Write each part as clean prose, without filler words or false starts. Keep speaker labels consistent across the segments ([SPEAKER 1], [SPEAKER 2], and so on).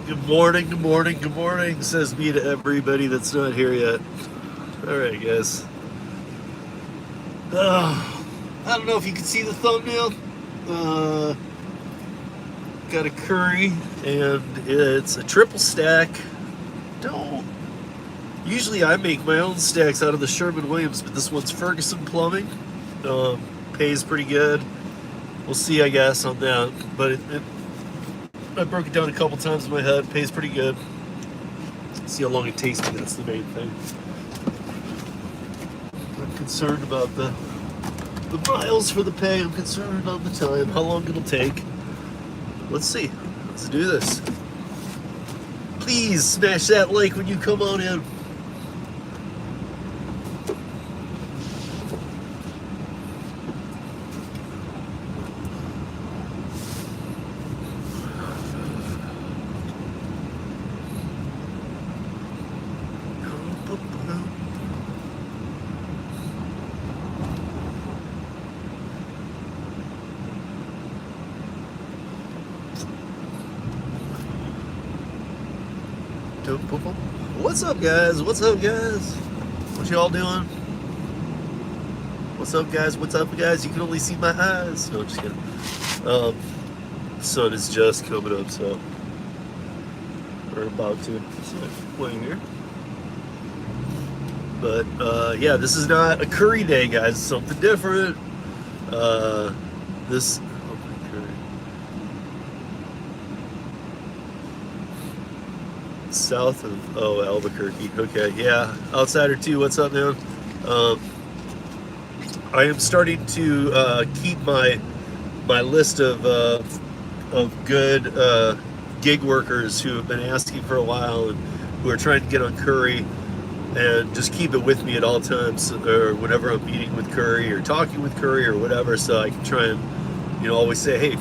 [SPEAKER 1] Good morning, good morning, says me to everybody that's not here yet. Alright, guys. I don't know if you can see the thumbnail. Got a curry, and it's a triple stack. Don't. Usually I make my own stacks out of the Sherwin-Williams, but this one's Ferguson Plumbing. Pays pretty good. We'll see, I guess, on that. But I broke it down a couple times in my head. Pays pretty good. See how long it takes me. That's the main thing. I'm concerned about the miles for the pay. I'm concerned about the time. How long it'll take. Let's see. Let's do this. Please smash that like when you come on in. What's up, guys? What's up, guys? What y'all doing? What's up, guys? What's up, guys? You can only see my eyes. No, just kidding. Sun is just coming up, so we're about to. So playing here. But yeah, this is not a curry day, guys. It's something different. This. South of Albuquerque. Okay, yeah. Outsider 2, what's up, man? I am starting to keep my list of good gig workers who have been asking for a while and who are trying to get on Curri, and just keep it with me at all times, or whenever I'm meeting with Curri or talking with Curri or whatever, so I can try and always say, hey,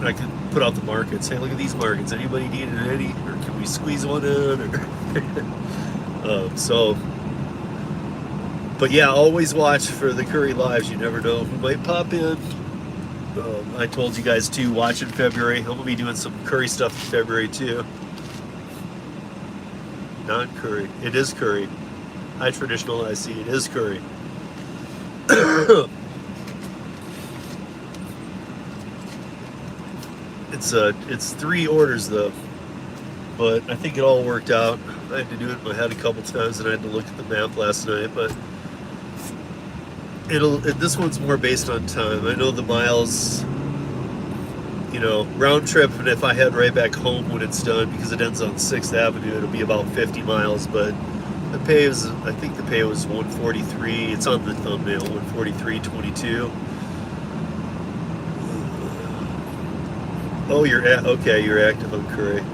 [SPEAKER 1] I can put out the markets. Hey, look at these markets. Anybody need any? Or can we squeeze one in? Or but yeah, always watch for the Curri lives. You never know who might pop in. I told you guys to watch in February. I'm gonna be doing some Curri stuff in February too. Not Curri. It is Curri. Hi, traditional IC. It is Curri. It's 3 orders though, but I think it all worked out. I had to do it in my head a couple times, and I had to look at the map last night. But this one's more based on time. I know the miles, round trip, and if I head right back home when it's done, because it ends on 6th Avenue, it'll be about 50 miles. But the pay is, I think the pay was 143. It's on the thumbnail, 143.22. Oh, you're active on Curri.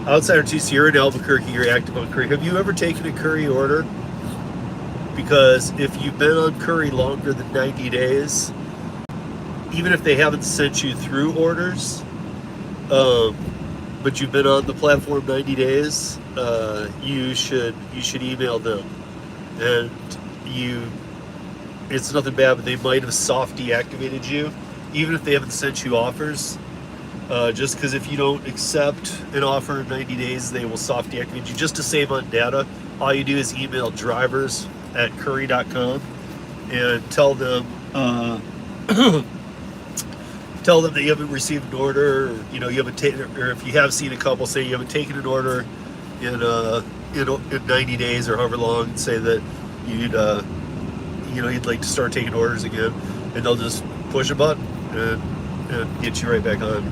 [SPEAKER 1] Outsider 2, so you're in Albuquerque, you're active on Curri. Have you ever taken a Curri order? Because if you've been on Curri longer than 90 days, even if they haven't sent you through orders, but you've been on the platform 90 days, you should email them. And it's nothing bad, but they might have soft deactivated you, even if they haven't sent you offers. Just because if you don't accept an offer in 90 days, they will soft deactivate you just to save on data. All you do is email drivers@curri.com and tell them that you haven't received an order, or, you haven't taken, or if you have seen a couple, say you haven't taken an order in 90 days or however long, and say that you'd like to start taking orders again, and they'll just push a button and get you right back on.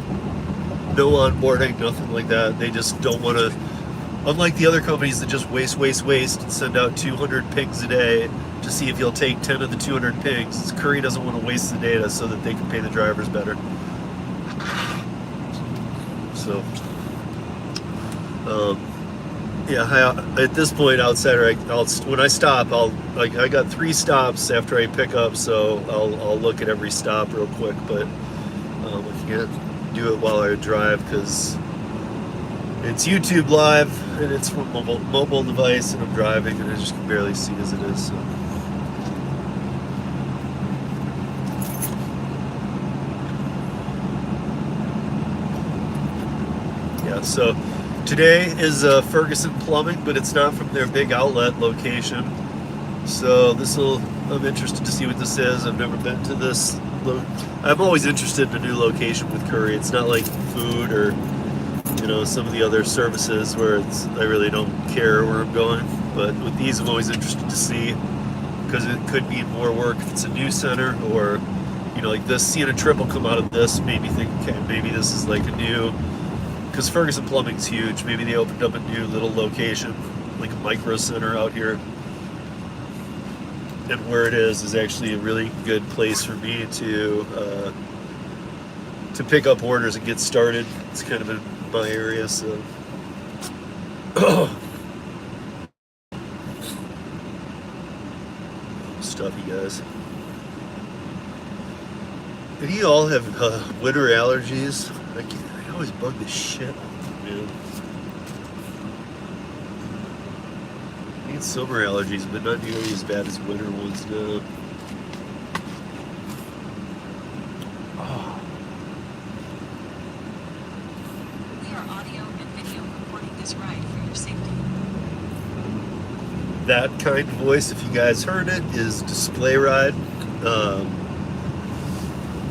[SPEAKER 1] No onboarding, nothing like that. They just don't want to, unlike the other companies that just waste and send out 200 pings a day to see if you'll take 10 of the 200 pings. Curri doesn't want to waste the data so that they can pay the drivers better. So, yeah, at this point, Outsider, when I stop, I got 3 stops after I pick up, so I'll look at every stop real quick, but I can't do it while I drive because it's YouTube Live and it's from mobile device, and I'm driving and I just can barely see as it is. So. So today is Ferguson Plumbing, but it's not from their big outlet location. So I'm interested to see what this is. I've never been to this. I'm always interested in a new location with Curri. It's not like food or some of the other services where I really don't care where I'm going. But with these, I'm always interested to see, because it could be more work if it's a new center, or like this, seeing a triple come out of this made me think, okay, maybe this is like a new, because Ferguson Plumbing's huge. Maybe they opened up a new little location, like a micro center out here. And where it is actually a really good place for me to pick up orders and get started. It's kind of in my area, so. Stuffy guys. And you all have winter allergies? I always bug the shit out of me, man. I get summer allergies, but not nearly as bad as winter ones now. Oh.
[SPEAKER 2] We are audio and video recording this ride for your safety.
[SPEAKER 1] That kind of voice, if you guys heard it, is Display Ride.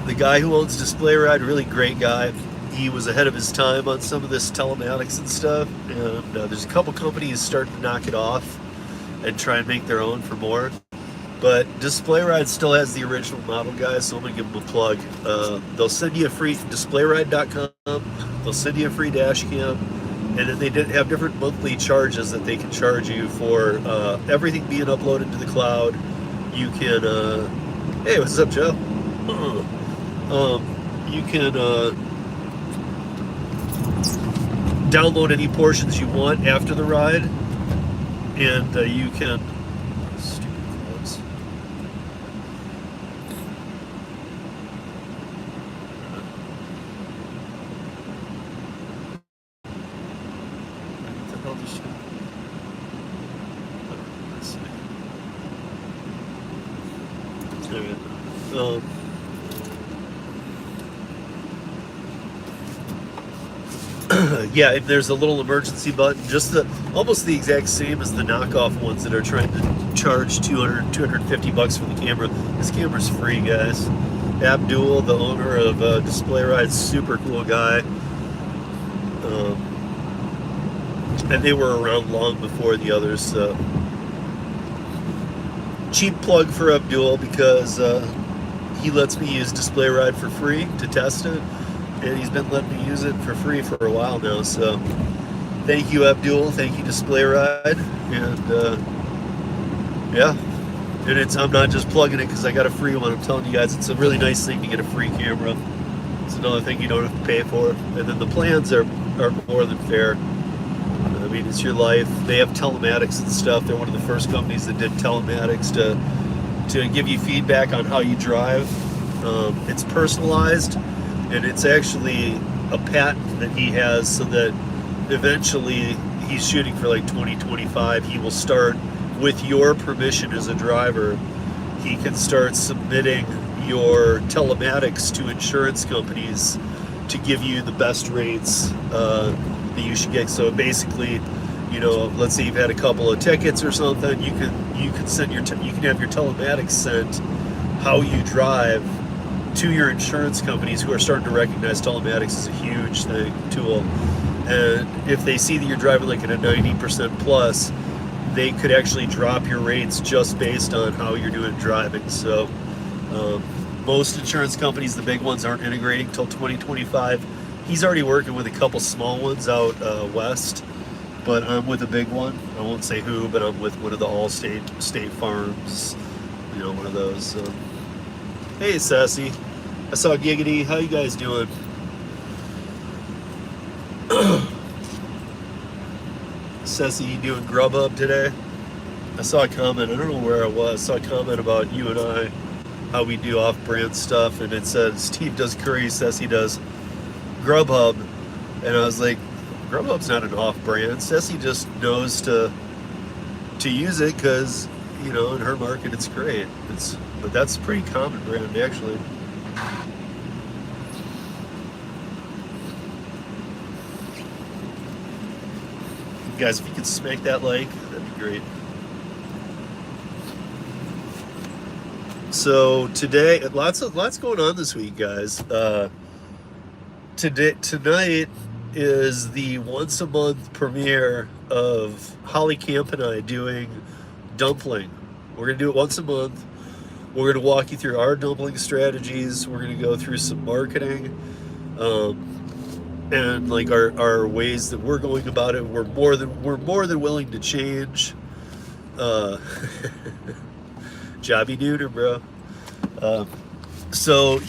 [SPEAKER 1] The guy who owns Display Ride, really great guy. He was ahead of his time on some of this telematics and stuff. And there's a couple companies starting to knock it off and try and make their own for more. But Display Ride still has the original model, guys, so I'm going to give them a plug. They'll send you a free displayride.com. They'll send you a free dash cam. And then they did have different monthly charges that they can charge you for everything being uploaded to the cloud. You can, hey, what's up, Joe? You can download any portions you want after the ride, and you can. Stupid clouds. What the hell just? Let's see. All right. Yeah, there's a little emergency button, just almost the exact same as the knockoff ones that are trying to charge $250 for the camera. This camera's free, guys. Abdul, the owner of Display Ride, super cool guy. And they were around long before the others, so. Cheap plug for Abdul, because he lets me use Display Ride for free to test it. And he's been letting me use it for free for a while now, so thank you, Abdul. Thank you, Display Ride. And yeah, and I'm not just plugging it because I got a free one. I'm telling you guys, it's a really nice thing to get a free camera. It's another thing you don't have to pay for. And then the plans are more than fair. I mean, it's your life. They have telematics and stuff. They're one of the first companies that did telematics to give you feedback on how you drive. It's personalized. And it's actually a patent that he has, so that eventually he's shooting for like 2025. He will start, with your permission as a driver, he can start submitting your telematics to insurance companies to give you the best rates that you should get. So basically, let's say you've had a couple of tickets or something, you can send you can have your telematics sent how you drive to your insurance companies, who are starting to recognize telematics as a huge tool. And if they see that you're driving like at a 90% plus, they could actually drop your rates just based on how you're doing driving. So most insurance companies, the big ones, aren't integrating till 2025. He's already working with a couple small ones out west, but I'm with a big one. I won't say who, but I'm with one of the Allstate State Farms, one of those. So. Hey, Sassy. I saw Giggity. How you guys doing? Sassy, you doing Grubhub today? I saw a comment. I don't know where I was. I saw a comment about you and I, how we do off-brand stuff, and it said Steve does Curri, Sassy does Grubhub, and I was like, Grubhub's not an off-brand. Sassy just knows to use it because, in her market it's great. But that's a pretty common brand, actually. Guys, if you could smack that like, that'd be great. So today, lots going on this week, guys. Tonight is the once a month premiere of Holly Camp and I doing dumpling. We're gonna do it once a month. We're gonna walk you through our dumpling strategies. We're gonna go through some marketing, and like our ways that we're going about it. We're more than willing to change. Jobby Nooner, bro. So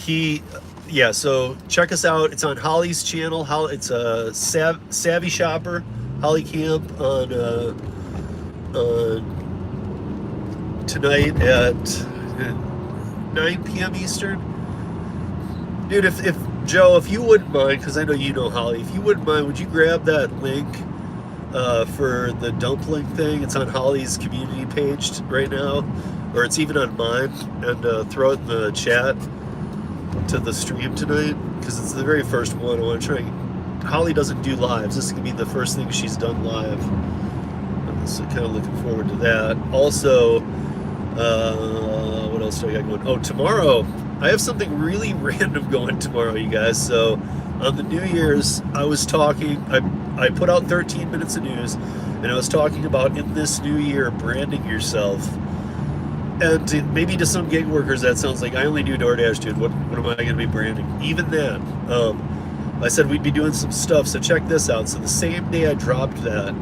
[SPEAKER 1] check us out. It's on Holly's channel. It's a Savvy Shopper, Holly Camp on tonight at 9 p.m. Eastern. Dude, if Joe, if you wouldn't mind, because I know you know Holly, if you wouldn't mind, would you grab that link for the dumpling thing? It's on Holly's community page right now, or it's even on mine, and throw it in the chat to the stream tonight, because it's the very first one. I want to try. Holly doesn't do lives. This is gonna be the first thing she's done live. So kind of looking forward to that. Also, what else do I got going? Oh, tomorrow I have something really random going tomorrow, you guys. So on the New Year's, I was talking. I put out 13 minutes of news, and I was talking about in this new year branding yourself. And maybe to some gig workers that sounds like I only do DoorDash, dude. What am I going to be branding? Even then, I said we'd be doing some stuff. So check this out. So the same day I dropped that,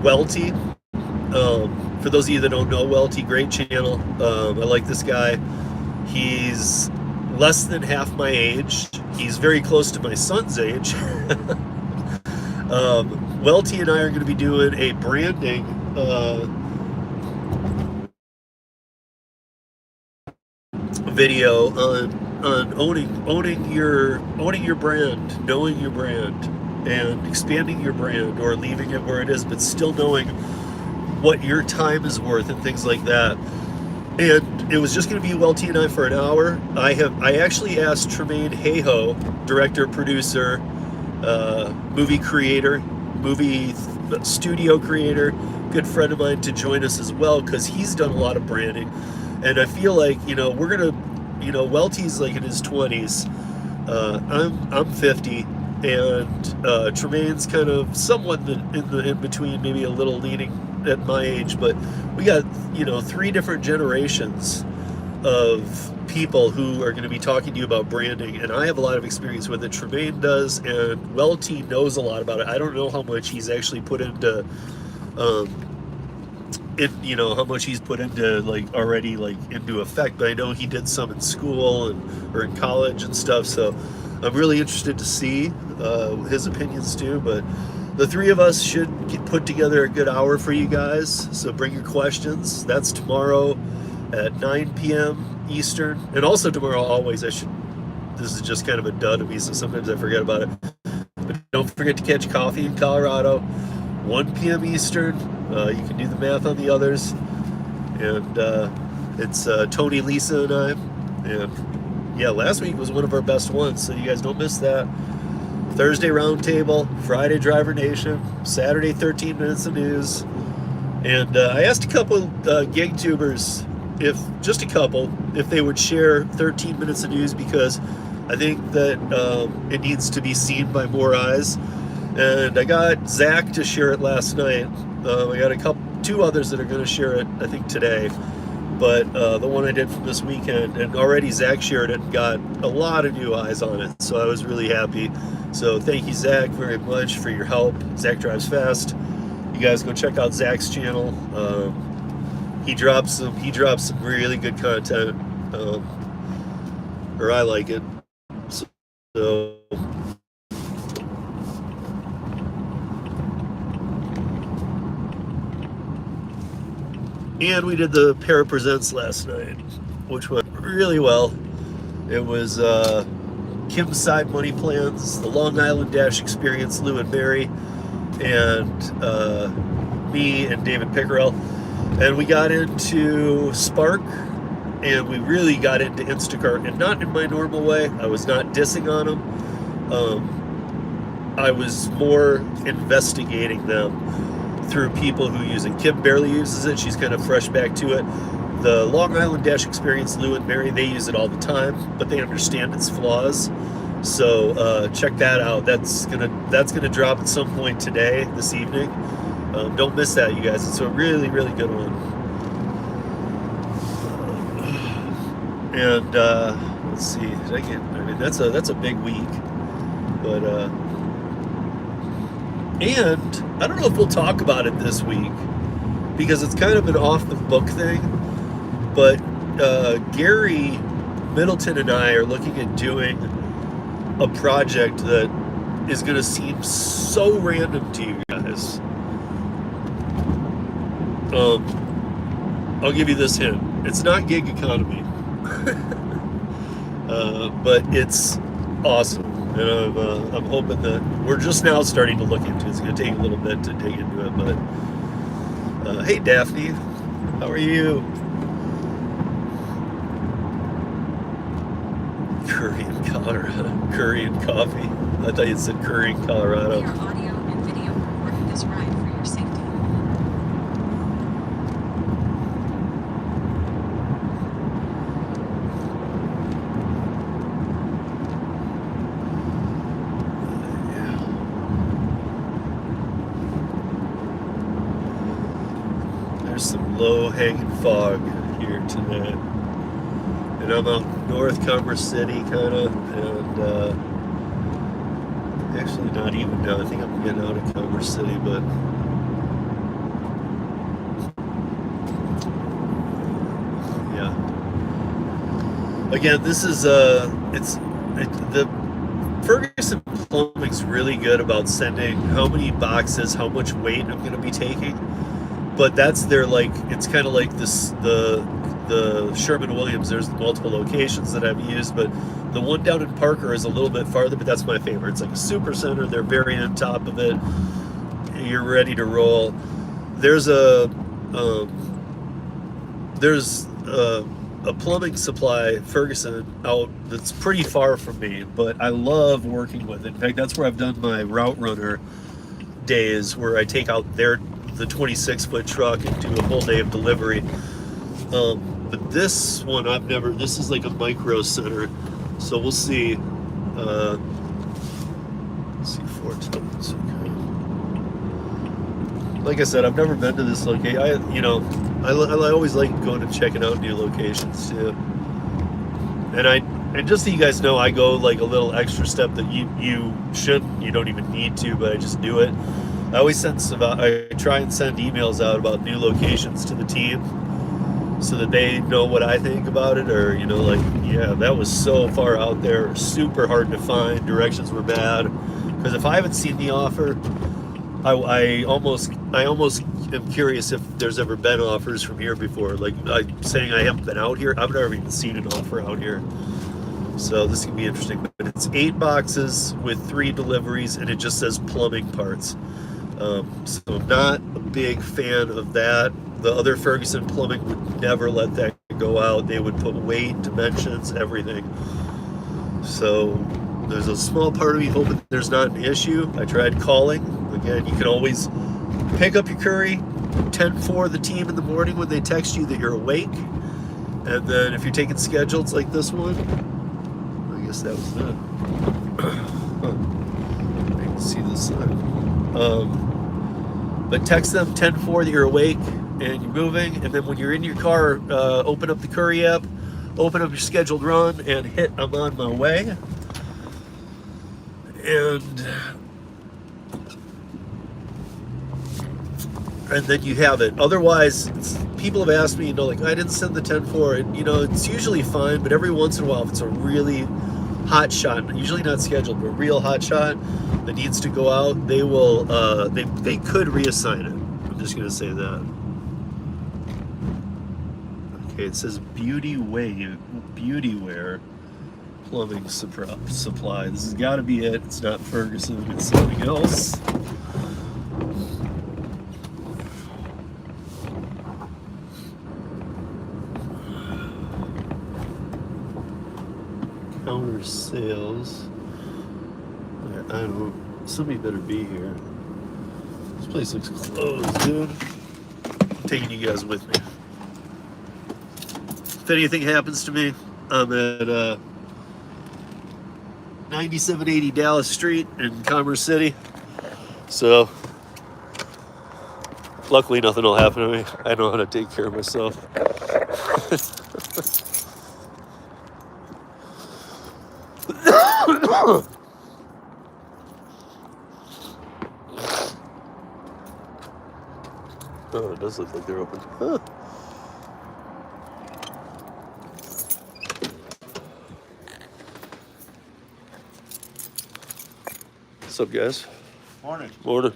[SPEAKER 1] Welty. For those of you that don't know Welty, great channel. I like this guy. He's less than half my age. He's very close to my son's age. Welty and I are going to be doing a branding video on owning your brand, knowing your brand, and expanding your brand, or leaving it where it is, but still knowing what your time is worth and things like that. And it was just going to be Welty and I for an hour. I actually asked Tremaine Hayhoe, director, producer, movie creator, movie studio creator, good friend of mine, to join us as well, because he's done a lot of branding. And I feel like, we're gonna, Welty's like in his 20s. I'm 50, and Tremaine's kind of somewhat in between, maybe a little leaning at my age. But we got 3 different generations of people who are going to be talking to you about branding, and I have a lot of experience with it. Tremaine does, and Welty knows a lot about it. I don't know how much he's actually put into how much he's put into already into effect, but I know he did some in school or in college and stuff. So I'm really interested to see his opinions too. But the 3 of us should put together a good hour for you guys. So bring your questions. That's tomorrow at 9 p.m. Eastern, and also tomorrow always. This is just kind of a dud of me, so sometimes I forget about it. But don't forget to catch Coffee in Colorado, 1 p.m. Eastern. You can do the math on the others. And it's Tony, Lisa, and I. And yeah, last week was one of our best ones, so you guys don't miss that. Thursday Roundtable, Friday Driver Nation, Saturday 13 minutes of news. And I asked a couple gig tubers, if they would share 13 minutes of news, because I think that it needs to be seen by more eyes. And I got Zach to share it last night. I got 2 others that are going to share it, I think, today. But the one I did from this weekend, and already Zach shared it and got a lot of new eyes on it. So I was really happy. So thank you, Zach, very much for your help. Zach Drives Fast. You guys go check out Zach's channel. He drops some really good content, or I like it. So and we did the Para Presents last night, which went really well. It was Kim's Side Money Plans, the Long Island Dash Experience, Lou and Barry, and me and David Pickerel. And we got into Spark, and we really got into Instacart, and not in my normal way. I was not dissing on them. I was more investigating them. through people who use it. Kim barely uses it. She's kind of fresh back to it. The Long Island Dash Experience, Lou and Mary, they use it all the time, but they understand its flaws. So check that out. That's gonna drop at some point today, this evening. Don't miss that, you guys. It's a really, really good one. And let's see. That's a big week, but and I don't know if we'll talk about it this week because it's kind of an off the book thing. But Gary Middleton and I are looking at doing a project that is going to seem so random to you guys. I'll give you this hint. It's not gig economy. But it's awesome. And I'm hoping that we're just now starting to look into it. It's going to take a little bit to dig into it. But hey, Daphne, how are you? Curry in Colorado. Curry and coffee. I thought you said Curry in Colorado.
[SPEAKER 2] We are audio and video recording this ride for your safety.
[SPEAKER 1] There's some low-hanging fog here tonight. And I'm out North Commerce City, kind of, and actually not even now. I think I'm getting out of Commerce City, but yeah. Again, this is the Ferguson Plumbing's really good about sending how many boxes, how much weight I'm going to be taking, but that's their it's kind of like this the Sherman-Williams. There's multiple locations that I've used, but the one down in Parker is a little bit farther, but that's my favorite. It's like a super center. They're very on top of it. You're ready to roll. There's a plumbing supply, Ferguson, out that's pretty far from me, but I love working with it. In fact, that's where I've done my route runner days, where I take out the 26-foot truck and do a whole day of delivery. But this one this is like a micro center, so we'll see. Let's see, 4 tons. Okay. Like I said, I've never been to this location. I always like going and checking out new locations too. And just so you guys know, I go like a little extra step that you don't even need to, but I just do it. I try and send emails out about new locations to the team, so that they know what I think about it, or that was so far out there, super hard to find, directions were bad. Because if I haven't seen the offer, I almost am curious if there's ever been offers from here before. Like saying I haven't been out here, I've never even seen an offer out here. So this can be interesting. But it's 8 boxes with 3 deliveries, and it just says plumbing parts. So I'm not a big fan of that. The other Ferguson Plumbing would never let that go out. They would put weight, dimensions, everything. So there's a small part of me hoping there's not an issue. I tried calling. Again, you can always pick up your Curri, 10-4 the team in the morning when they text you that you're awake. And then if you're taking schedules like this one, I guess that was it. I can see this side. But text them 10-4 that you're awake and you're moving, and then when you're in your car, open up the Curri app, open up your scheduled run, and hit I'm on my way. And then you have it. Otherwise, people have asked me, I didn't send the 10-4, and it's usually fine, but every once in a while, if it's a really hot shot, usually not scheduled, but a real hot shot that needs to go out, they will they could reassign it. I'm just gonna say that. Okay, it says Beauty Wear Plumbing Supply. This has got to be it. It's not Ferguson. It's something else. Counter sales. I don't know. Somebody better be here. This place looks closed, dude. I'm taking you guys with me. If anything happens to me, I'm at 9780 Dallas Street in Commerce City. So, luckily nothing will happen to me. I know how to take care of myself. Oh, it does look like they're open. Huh. What's up, guys?
[SPEAKER 3] Morning.
[SPEAKER 1] Morning.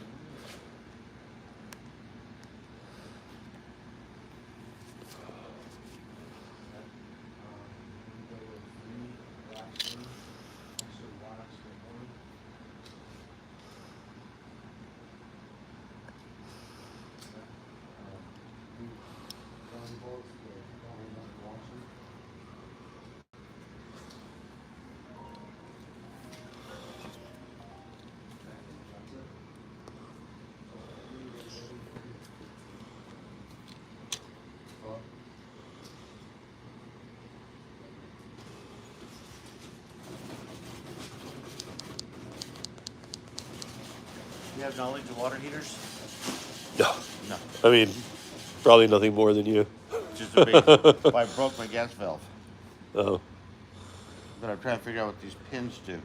[SPEAKER 3] You have knowledge of water heaters?
[SPEAKER 1] No.
[SPEAKER 3] No.
[SPEAKER 1] I mean, probably nothing more than you.
[SPEAKER 3] Just a big. Well, I broke my gas valve.
[SPEAKER 1] Oh.
[SPEAKER 3] But I'm trying to figure out what these pins do.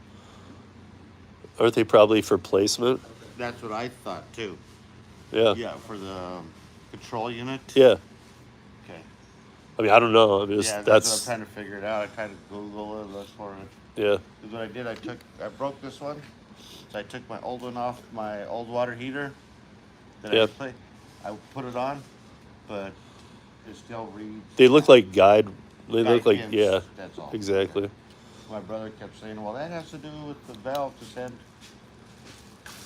[SPEAKER 1] Aren't they probably for placement?
[SPEAKER 3] That's what I thought too.
[SPEAKER 1] Yeah.
[SPEAKER 3] Yeah, for the control unit.
[SPEAKER 1] Yeah.
[SPEAKER 3] Okay.
[SPEAKER 1] I mean, I don't know. I mean,
[SPEAKER 3] Yeah, that's
[SPEAKER 1] that's
[SPEAKER 3] what I'm trying to figure it out. I tried to Google it, look for it.
[SPEAKER 1] yeah.
[SPEAKER 3] Because what I did, I broke this one. So I took my old one off my old water heater. That
[SPEAKER 1] Yep.
[SPEAKER 3] I put it on, but it still reads.
[SPEAKER 1] They look like guide. They
[SPEAKER 3] guide
[SPEAKER 1] look like
[SPEAKER 3] pins,
[SPEAKER 1] yeah.
[SPEAKER 3] That's all.
[SPEAKER 1] Exactly.
[SPEAKER 3] My brother kept saying, well, that has to do with the valve to send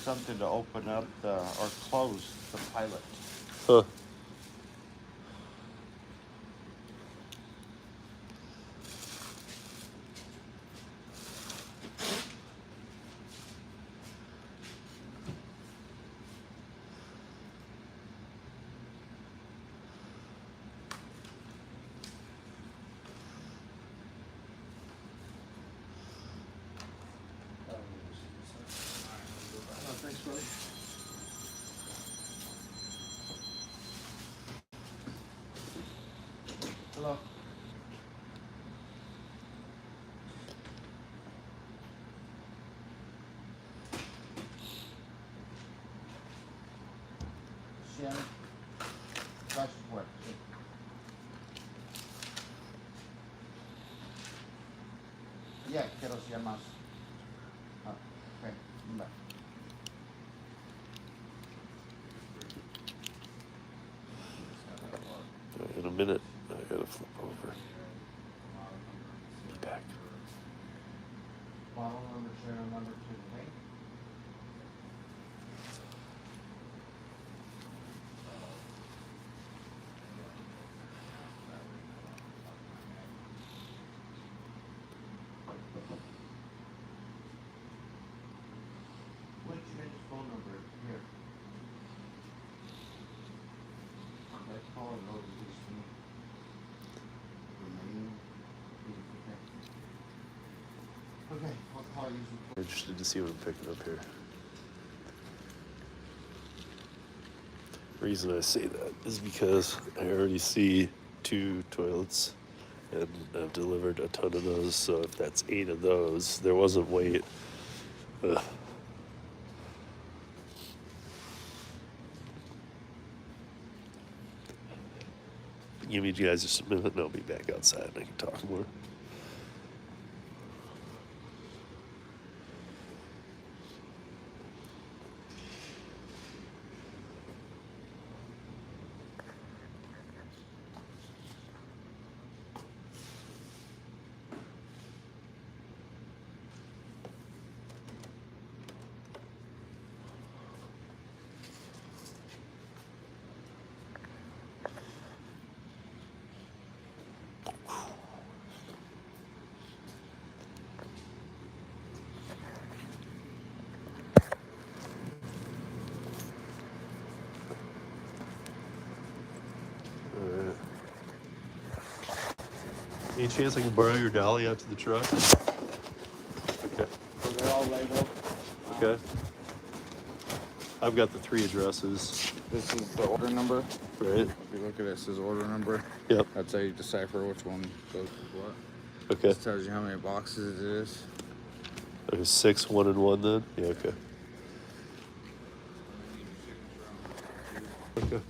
[SPEAKER 3] something to open up or close the pilot.
[SPEAKER 1] Huh.
[SPEAKER 3] Thanks, buddy. Hello. Shannon, flash report. Yeah, quiero ser más. Ah, okay, bye.
[SPEAKER 1] In a minute, I gotta flip over. Be back.
[SPEAKER 3] Bottle number, serial number 2, okay? What's your phone number? Here. Let's call it over this to me. Remain. Okay, I'll call you.
[SPEAKER 1] Interested to see what I'm picking up here. Reason I say that is because I already see 2 toilets and I've delivered a ton of those, so if that's 8 of those, there wasn't weight. Ugh. Give me guys just a minute and I'll be back outside and I can talk more. Any chance I can borrow your dolly out to the truck? Okay.
[SPEAKER 3] So they're all labeled.
[SPEAKER 1] Okay. I've got the 3 addresses.
[SPEAKER 3] This is the order number.
[SPEAKER 1] Right.
[SPEAKER 3] If you look at it, it says order number.
[SPEAKER 1] Yep.
[SPEAKER 3] That's how you decipher which one goes with what.
[SPEAKER 1] Okay.
[SPEAKER 3] This tells you how many boxes it is.
[SPEAKER 1] Okay, 6, 1 and 1 then? Yeah, okay. Okay.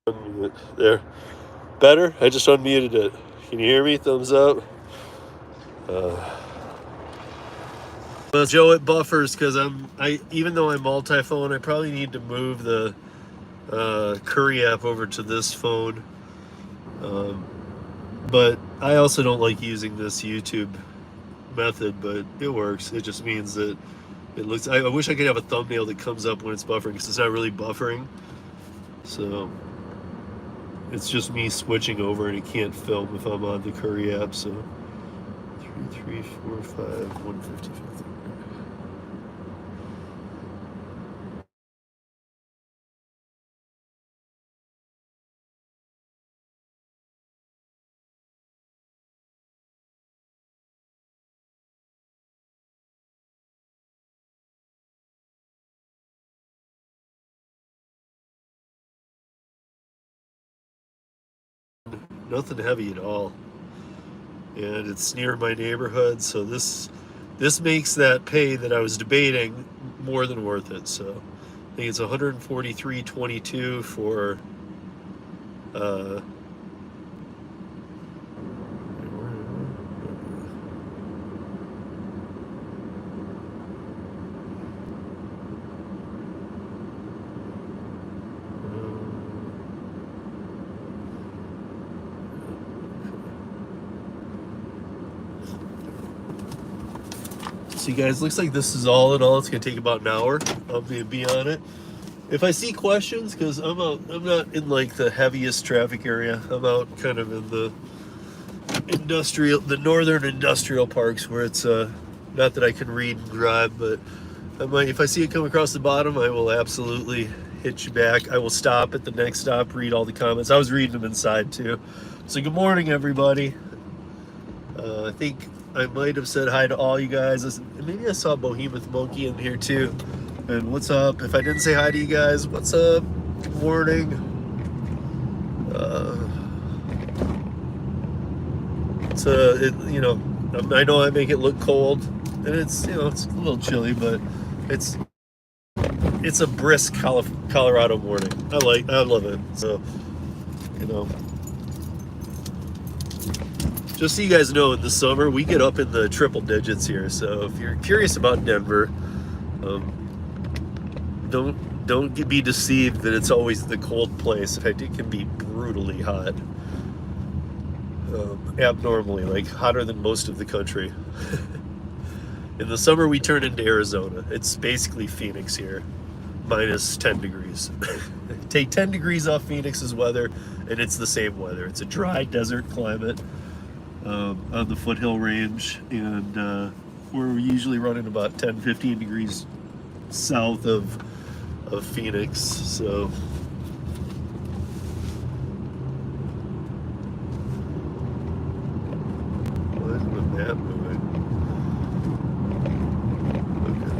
[SPEAKER 1] Unmute. There. Better? I just unmuted it. Can you hear me? Thumbs up. Joe, it buffers because even though I'm multi-phone, I probably need to move the Curri app over to this phone. But I also don't like using this YouTube method, but it works. It just means that it looks. I wish I could have a thumbnail that comes up when it's buffering because it's not really buffering. So it's just me switching over, and it can't film if I'm on the Curri app. So 3345 155. Nothing heavy at all, and it's near my neighborhood, so this this makes that pay that I was debating more than worth it. So I think it's 143.22 for uh, so you guys, looks like this is all in all. It's gonna take about an hour. I'll be on it. If I see questions, because I'm not in like the heaviest traffic area. I'm out kind of in the northern industrial parks where it's not that I can read and drive, but if I see it come across the bottom, I will absolutely hit you back. I will stop at the next stop, read all the comments. I was reading them inside too. So good morning, everybody. I think I might have said hi to all you guys. Maybe I saw Behemoth Monkey in here too. And what's up? If I didn't say hi to you guys, what's up? Good morning. I know I make it look cold, and it's it's a little chilly, but it's a brisk Colorado morning. I love it. So, just so you guys know, in the summer we get up in the triple digits here. So if you're curious about Denver, don't be deceived that it's always the cold place. In fact, it can be brutally hot. Abnormally, like hotter than most of the country. In the summer we turn into Arizona. It's basically Phoenix here, minus 10 degrees. Take 10 degrees off Phoenix's weather and it's the same weather. It's a dry desert climate on the foothill range, and we're usually running about 10-15 degrees south of Phoenix. So why isn't the map moving? Okay,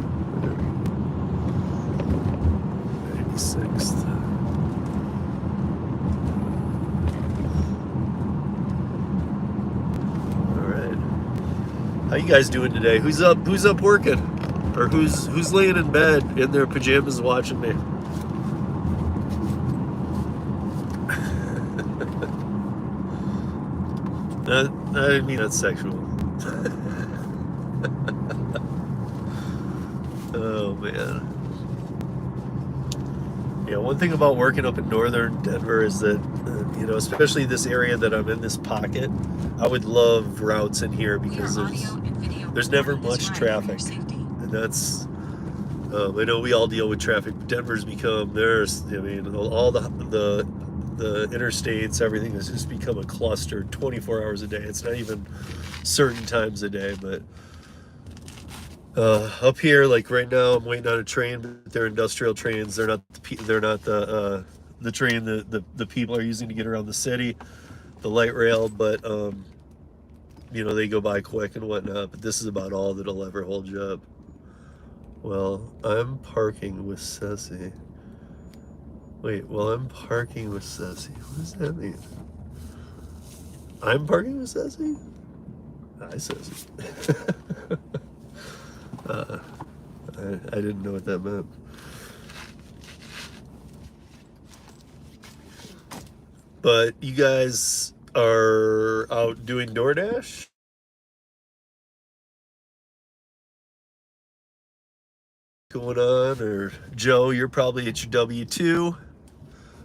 [SPEAKER 1] 96th. All right, how you guys doing today? Who's up working, or who's laying in bed in their pajamas watching me? I didn't mean that sexual. Oh man. Yeah, one thing about working up in northern Denver is that, especially this area that I'm in, this pocket, I would love routes in here because there's never much traffic. And that's, I know we all deal with traffic, but Denver's become, all the interstates, everything has just become a cluster 24 hours a day. It's not even certain times a day, but up here, like right now, I'm waiting on a train, but they're industrial trains. They're not the train that the people are using to get around the city, the light rail, but they go by quick and whatnot. But this is about all that'll ever hold you up. Well, I'm parking with Ceci. Wait, I'm parking with Ceci. What does that mean? I'm parking with Ceci? Hi, Ceci. I didn't know what that meant. But you guys are out doing DoorDash? Going on? Or Joe, you're probably at your W-2.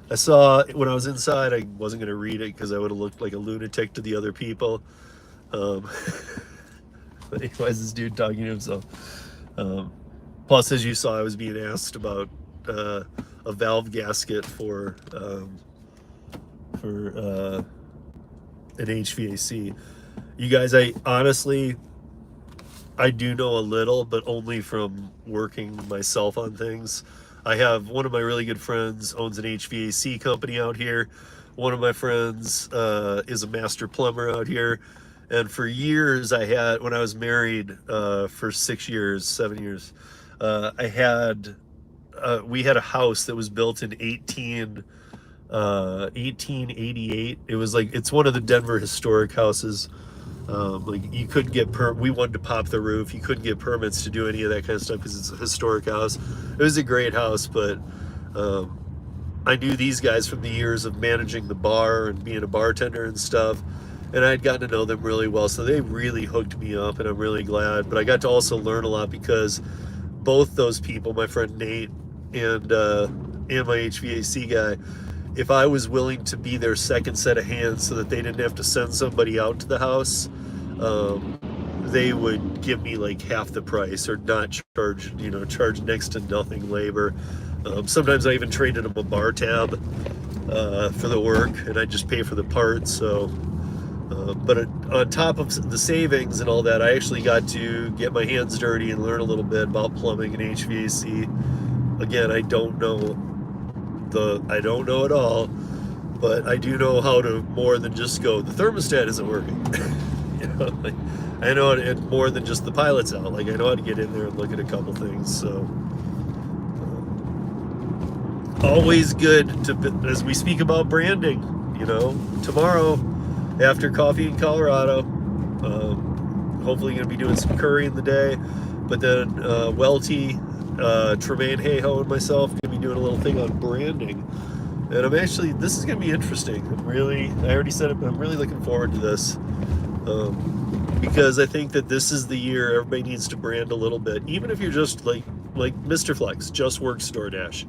[SPEAKER 1] I saw when I was inside, I wasn't going to read it because I would have looked like a lunatic to the other people. Why is this dude talking to himself? Plus, as you saw, I was being asked about a valve gasket for an HVAC. You guys, I do know a little, but only from working myself on things. I have one of my really good friends owns an HVAC company out here. One of my friends is a master plumber out here. And for years, when I was married for 7 years, we had a house that was built in 1888. It was it's one of the Denver historic houses. Like you couldn't get we wanted to pop the roof. You couldn't get permits to do any of that kind of stuff because it's a historic house. It was a great house, but um, I knew these guys from the years of managing the bar and being a bartender and stuff, and I had gotten to know them really well. So they really hooked me up, and I'm really glad. But I got to also learn a lot because both those people, my friend Nate and my HVAC guy, if I was willing to be their second set of hands so that they didn't have to send somebody out to the house, they would give me like half the price or not charge, charge next to nothing labor. Sometimes I even traded them a bar tab for the work, and I just pay for the parts. So, but on top of the savings and all that, I actually got to get my hands dirty and learn a little bit about plumbing and HVAC. Again, I don't know it all, but I do know how to more than just go, the thermostat isn't working. Like, I know it more than just the pilot's out. Like I know how to get in there and look at a couple things. So always good to, as we speak about branding, tomorrow after coffee in Colorado, hopefully going to be doing some curry in the day, but then Welty, Tremaine Hayhoe and myself going to be doing a little thing on branding. And this is going to be interesting. I already said it, but I'm really looking forward to this. Because I think that this is the year everybody needs to brand a little bit. Even if you're just like Mr. Flex, just works DoorDash.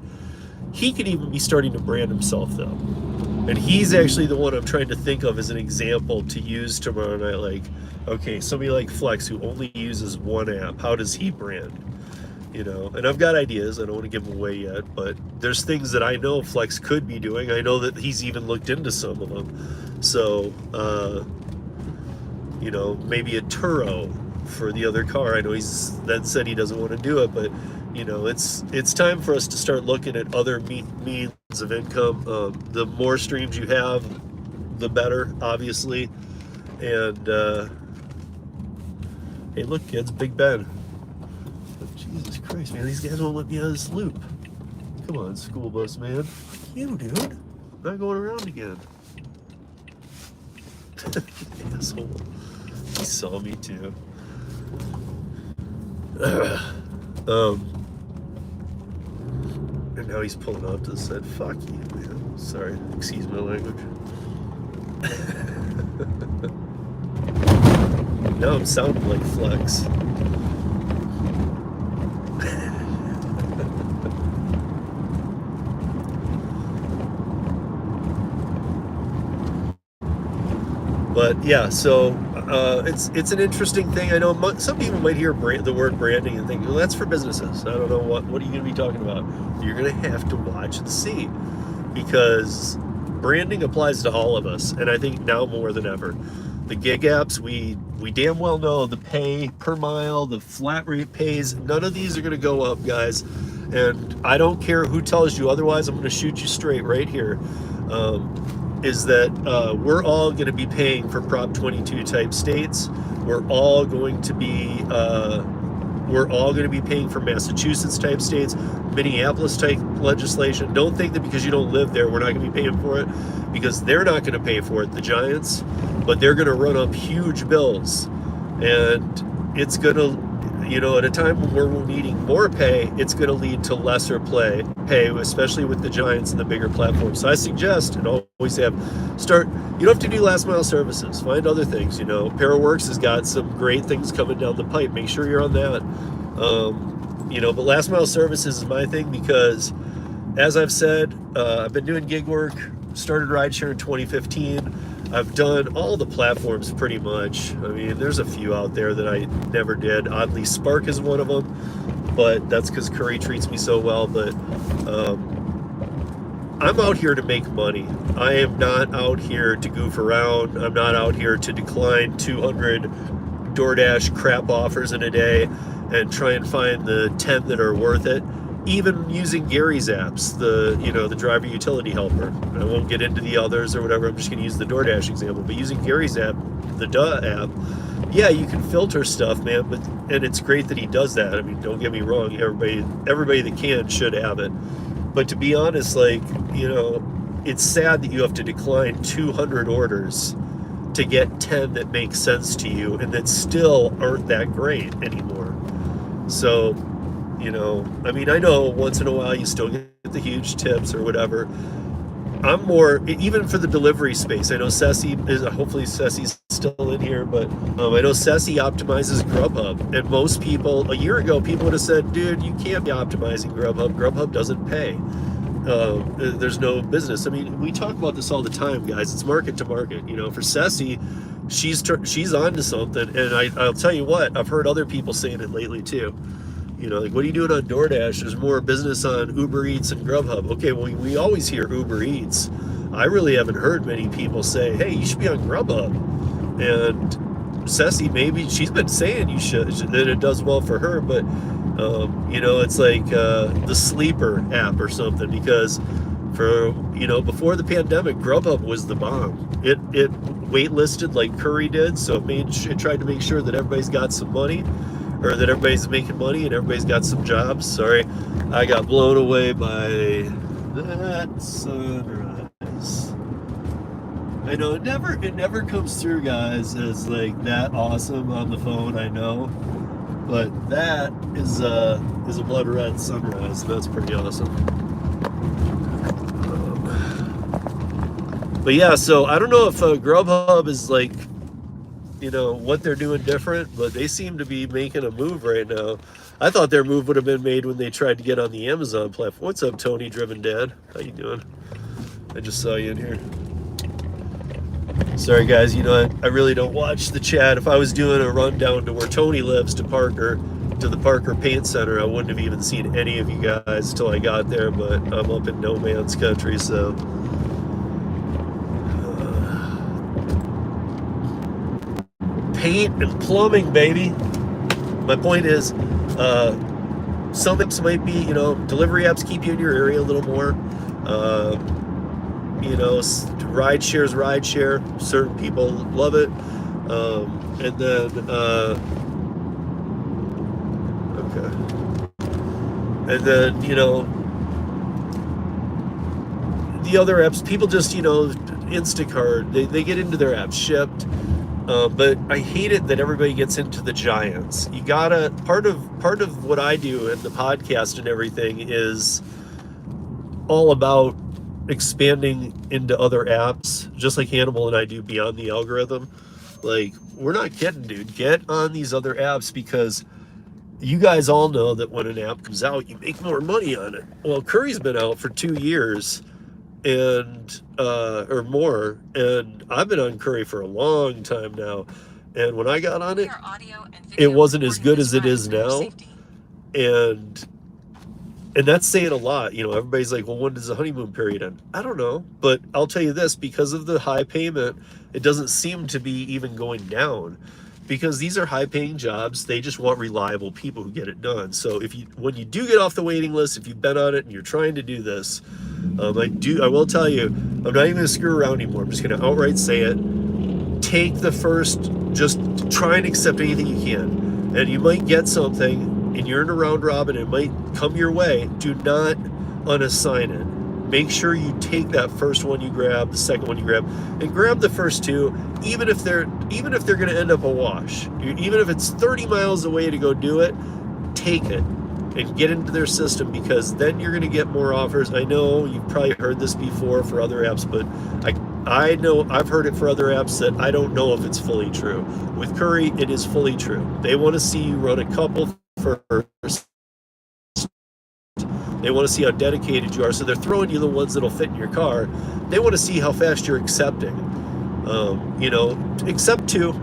[SPEAKER 1] He could even be starting to brand himself though. And he's actually the one I'm trying to think of as an example to use tomorrow night. Like, okay, somebody like Flex who only uses one app, how does he brand? And I've got ideas. I don't want to give them away yet, but there's things that I know Flex could be doing. I know that he's even looked into some of them. So, maybe a Turo for the other car. I know he's then said he doesn't want to do it, but it's time for us to start looking at other means of income. The more streams you have, the better, obviously. And hey, look, kids, Big Ben. Jesus Christ, man, these guys won't let me out of this loop. Come on, school bus, man. Fuck you, dude. I'm not going around again. Asshole. He saw me too. And now he's pulling off to the side. Fuck you, man. Sorry, excuse my language. Now I'm sounding like Flex. But yeah, so it's an interesting thing. I know some people might hear the word branding and think, well, that's for businesses. I don't know what are you going to be talking about? You're going to have to watch and see, because branding applies to all of us, and I think now more than ever. The gig apps, we damn well know the pay per mile, the flat rate pays, none of these are going to go up, guys. And I don't care who tells you otherwise. I'm going to shoot you straight right here. Is that we're all going to be paying for Prop 22 type states. We're all going to be paying for Massachusetts type states, Minneapolis type legislation. Don't think that because you don't live there, we're not going to be paying for it, because they're not going to pay for it, the giants, but they're going to run up huge bills. And it's going to, at a time when we're needing more pay, it's going to lead to lesser pay, especially with the giants and the bigger platforms. So I suggest, and always have, you don't have to do last mile services. Find other things, Paraworks has got some great things coming down the pipe. Make sure you're on that. But last mile services is my thing, because as I've said, I've been doing gig work, started rideshare in 2015. I've done all the platforms pretty much. I mean, there's a few out there that I never did. Oddly, Spark is one of them, but that's because Curri treats me so well. But I'm out here to make money. I am not out here to goof around. I'm not out here to decline 200 DoorDash crap offers in a day and try and find the 10 that are worth it. Even using Gary's apps, the driver utility helper. I won't get into the others or whatever. I'm just going to use the DoorDash example. But using Gary's app, the app, yeah, you can filter stuff, man. And it's great that he does that. I mean, don't get me wrong. Everybody that can should have it. But to be honest, it's sad that you have to decline 200 orders to get 10 that make sense to you and that still aren't that great anymore. So, I mean, I know once in a while you still get the huge tips or whatever. I'm more, even for the delivery space. I know hopefully Ceci's still in here, but I know Ceci optimizes Grubhub. And most people, a year ago, people would have said, dude, you can't be optimizing Grubhub. Grubhub doesn't pay. There's no business. I mean, we talk about this all the time, guys. It's market to market. For Ceci, she's on to something. And I'll tell you what, I've heard other people saying it lately too. Like, what are you doing on DoorDash? There's more business on Uber Eats and Grubhub. Okay, well, we always hear Uber Eats. I really haven't heard many people say, hey, you should be on Grubhub. And Ceci, maybe she's been saying you should, that it does well for her, but, it's like the Sleeper app or something, because before the pandemic, Grubhub was the bomb. It waitlisted like Curri did, so it tried to make sure that everybody's got some money, or that everybody's making money and everybody's got some jobs. Sorry, I got blown away by that sunrise. I know it never comes through, guys, as like that awesome on the phone, I know. But that is a blood red sunrise. That's pretty awesome. But yeah, so I don't know if Grubhub is like, what they're doing different, but they seem to be making a move right now. I thought their move would have been made when they tried to get on the Amazon platform. What's up, Tony Driven Dad? How you doing? I just saw you in here. Sorry, guys. I really don't watch the chat. If I was doing a rundown to where Tony lives, to the Parker Paint Center, I wouldn't have even seen any of you guys till I got there, but I'm up in no man's country, so... paint and plumbing, baby. My point is, some apps might be, delivery apps keep you in your area a little more. Ride share. Certain people love it. And then, okay. And then, the other apps, people just, Instacart, they get into their app Shipped. But I hate it that everybody gets into the giants. You gotta, part of what I do in the podcast and everything is all about expanding into other apps, just like Hannibal and I do beyond the algorithm. Like, we're not kidding, dude. Get on these other apps, because you guys all know that when an app comes out, you make more money on it. Well, Curry's been out for 2 years and or more, and I've been on Curri for a long time now, and when I got on it, it wasn't as good as it is now, and that's saying a lot. Everybody's like, well, when does the honeymoon period end? I don't know, but I'll tell you this, because of the high payment, it doesn't seem to be even going down, because these are high paying jobs. They just want reliable people who get it done. So when you do get off the waiting list, if you've been on it and you're trying to do this, I will tell you, I'm not even gonna screw around anymore. I'm just gonna outright say it. Take the first, just try and accept anything you can. And you might get something and you're in a round robin, it might come your way. Do not unassign it. Make sure you take that first one you grab, the second one you grab, and grab the first two, even if they're going to end up a wash. Even if it's 30 miles away to go do it, take it and get into their system, because then you're going to get more offers. I know you've probably heard this before for other apps, but I know I've heard it for other apps that I don't know if it's fully true. With Curri, it is fully true. They want to see you run a couple first. They want to see how dedicated you are, so they're throwing you the ones that'll fit in your car. They want to see how fast you're accepting. Accept two.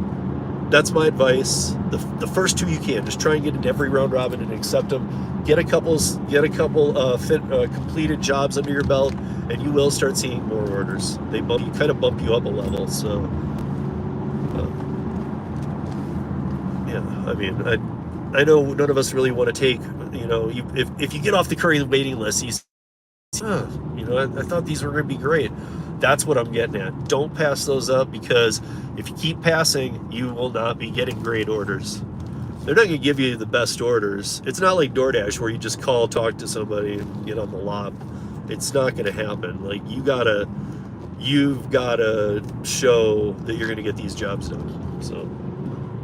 [SPEAKER 1] That's my advice. The first two you can. Just try and get into every round robin and accept them. Get a couple completed jobs under your belt, and you will start seeing more orders. They kind of bump you up a level. So, I mean, I know none of us really want to take. If you get off the Curri waiting list, you say, I thought these were going to be great. That's what I'm getting at. Don't pass those up, because if you keep passing, you will not be getting great orders. They're not going to give you the best orders. It's not like DoorDash where you just talk to somebody and get on the lot. It's not going to happen. Like, you gotta you've got to show that you're going to get these jobs done. So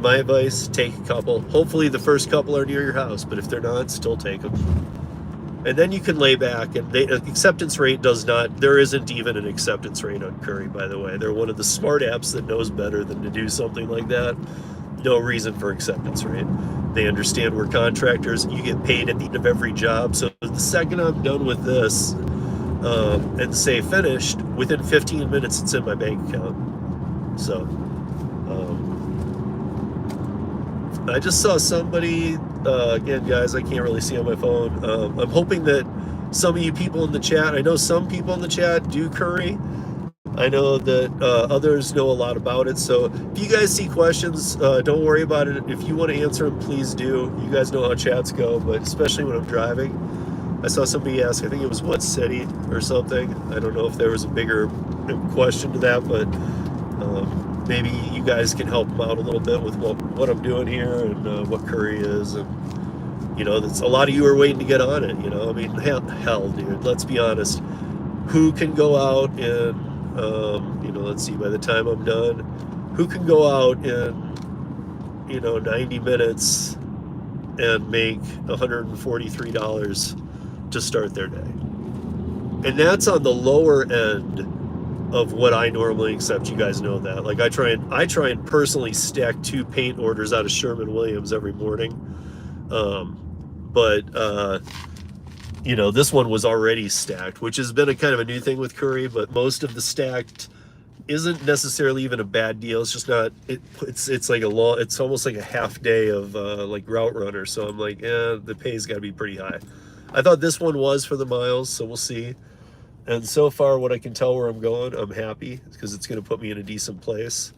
[SPEAKER 1] my advice, take a couple. Hopefully the first couple are near your house, but if they're not, still take them. And then you can lay back, and the acceptance rate does not, there isn't even an acceptance rate on Curri, by the way. They're one of the smart apps that knows better than to do something like that. No reason for acceptance rate. They understand we're contractors. You get paid at the end of every job. So the second I'm done with this and say finished, within 15 minutes it's in my bank account. So I just saw somebody, again, guys, I can't really see on my phone. I'm hoping that some of you people in the chat, I know some people in the chat do Curri. I know that others know a lot about it. So if you guys see questions, don't worry about it. If you want to answer them, please do. You guys know how chats go, but especially when I'm driving. I saw somebody ask, I think it was what city or something. I don't know if there was a bigger question to that, but maybe you guys can help them out a little bit with what I'm doing here and what Curri is. And, you know, that's a lot of you are waiting to get on it, you know. I mean, hell, dude, let's be honest. Who can go out and, you know, let's see, by the time I'm done, who can go out in, you know, 90 minutes and make $143 to start their day? And that's on the lower end of what I normally accept. You guys know that. Like I try and personally stack 2 paint orders out of Sherwin-Williams every morning. You know, this one was already stacked, which has been a kind of a new thing with Curri, but most of the stacked isn't necessarily even a bad deal. It's just not, it's like it's almost like a half day of like route runner. So I'm like, the pay's got to be pretty high. I thought this one was for the miles, so we'll see. And so far, what I can tell where I'm going, I'm happy because it's going to put me in a decent place.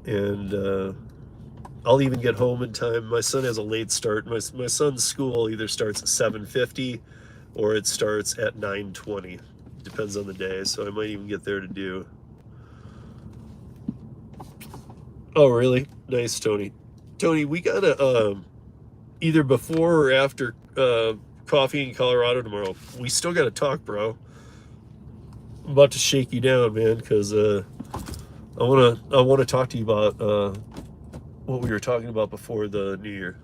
[SPEAKER 1] And I'll even get home in time. My son has a late start. My son's school either starts at 7:50 or it starts at 9:20. Depends on the day, so I might even get there to do. Oh, really? Nice, Tony. Tony, we gotta either before or after coffee in Colorado tomorrow. We still gotta talk, bro. I'm about to shake you down, man, because I wanna talk to you about what we were talking about before the new year.